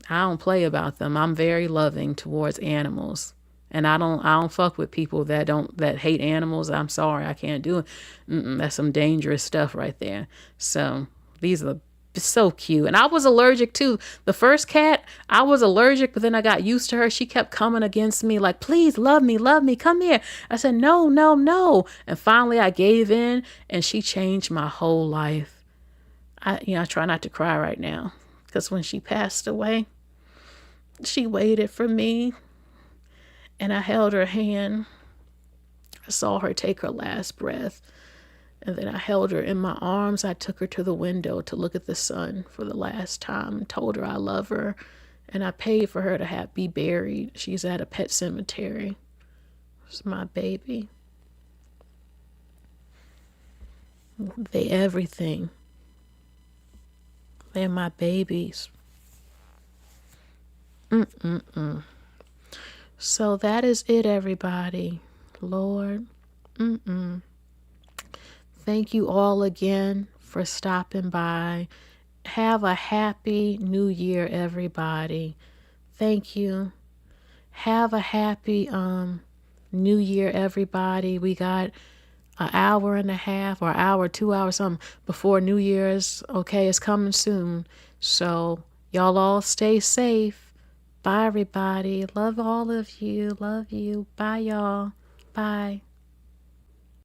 I don't play about them. I'm very loving towards animals. And I don't fuck with people that hate animals. I'm sorry, I can't do it. That's some dangerous stuff right there. So these are so cute. And I was allergic too. The first cat, I was allergic, but then I got used to her. She kept coming against me like, please love me, come here. I said, no, no, no. And finally I gave in and she changed my whole life. I try not to cry right now because when she passed away, she waited for me and I held her hand. I saw her take her last breath. And then I held her in my arms. I took her to the window to look at the sun for the last time. Told her I love her. And I paid for her to be buried. She's at a pet cemetery. It's my baby. They everything. They're my babies. So that is it, everybody. Lord. Thank you all again for stopping by. Have a happy new year, everybody. Thank you. Have a happy new year, everybody. We got an hour and a half or hour, 2 hours, something before New Year's. Okay, it's coming soon. So y'all all stay safe. Bye, everybody. Love all of you. Love you. Bye, y'all. Bye.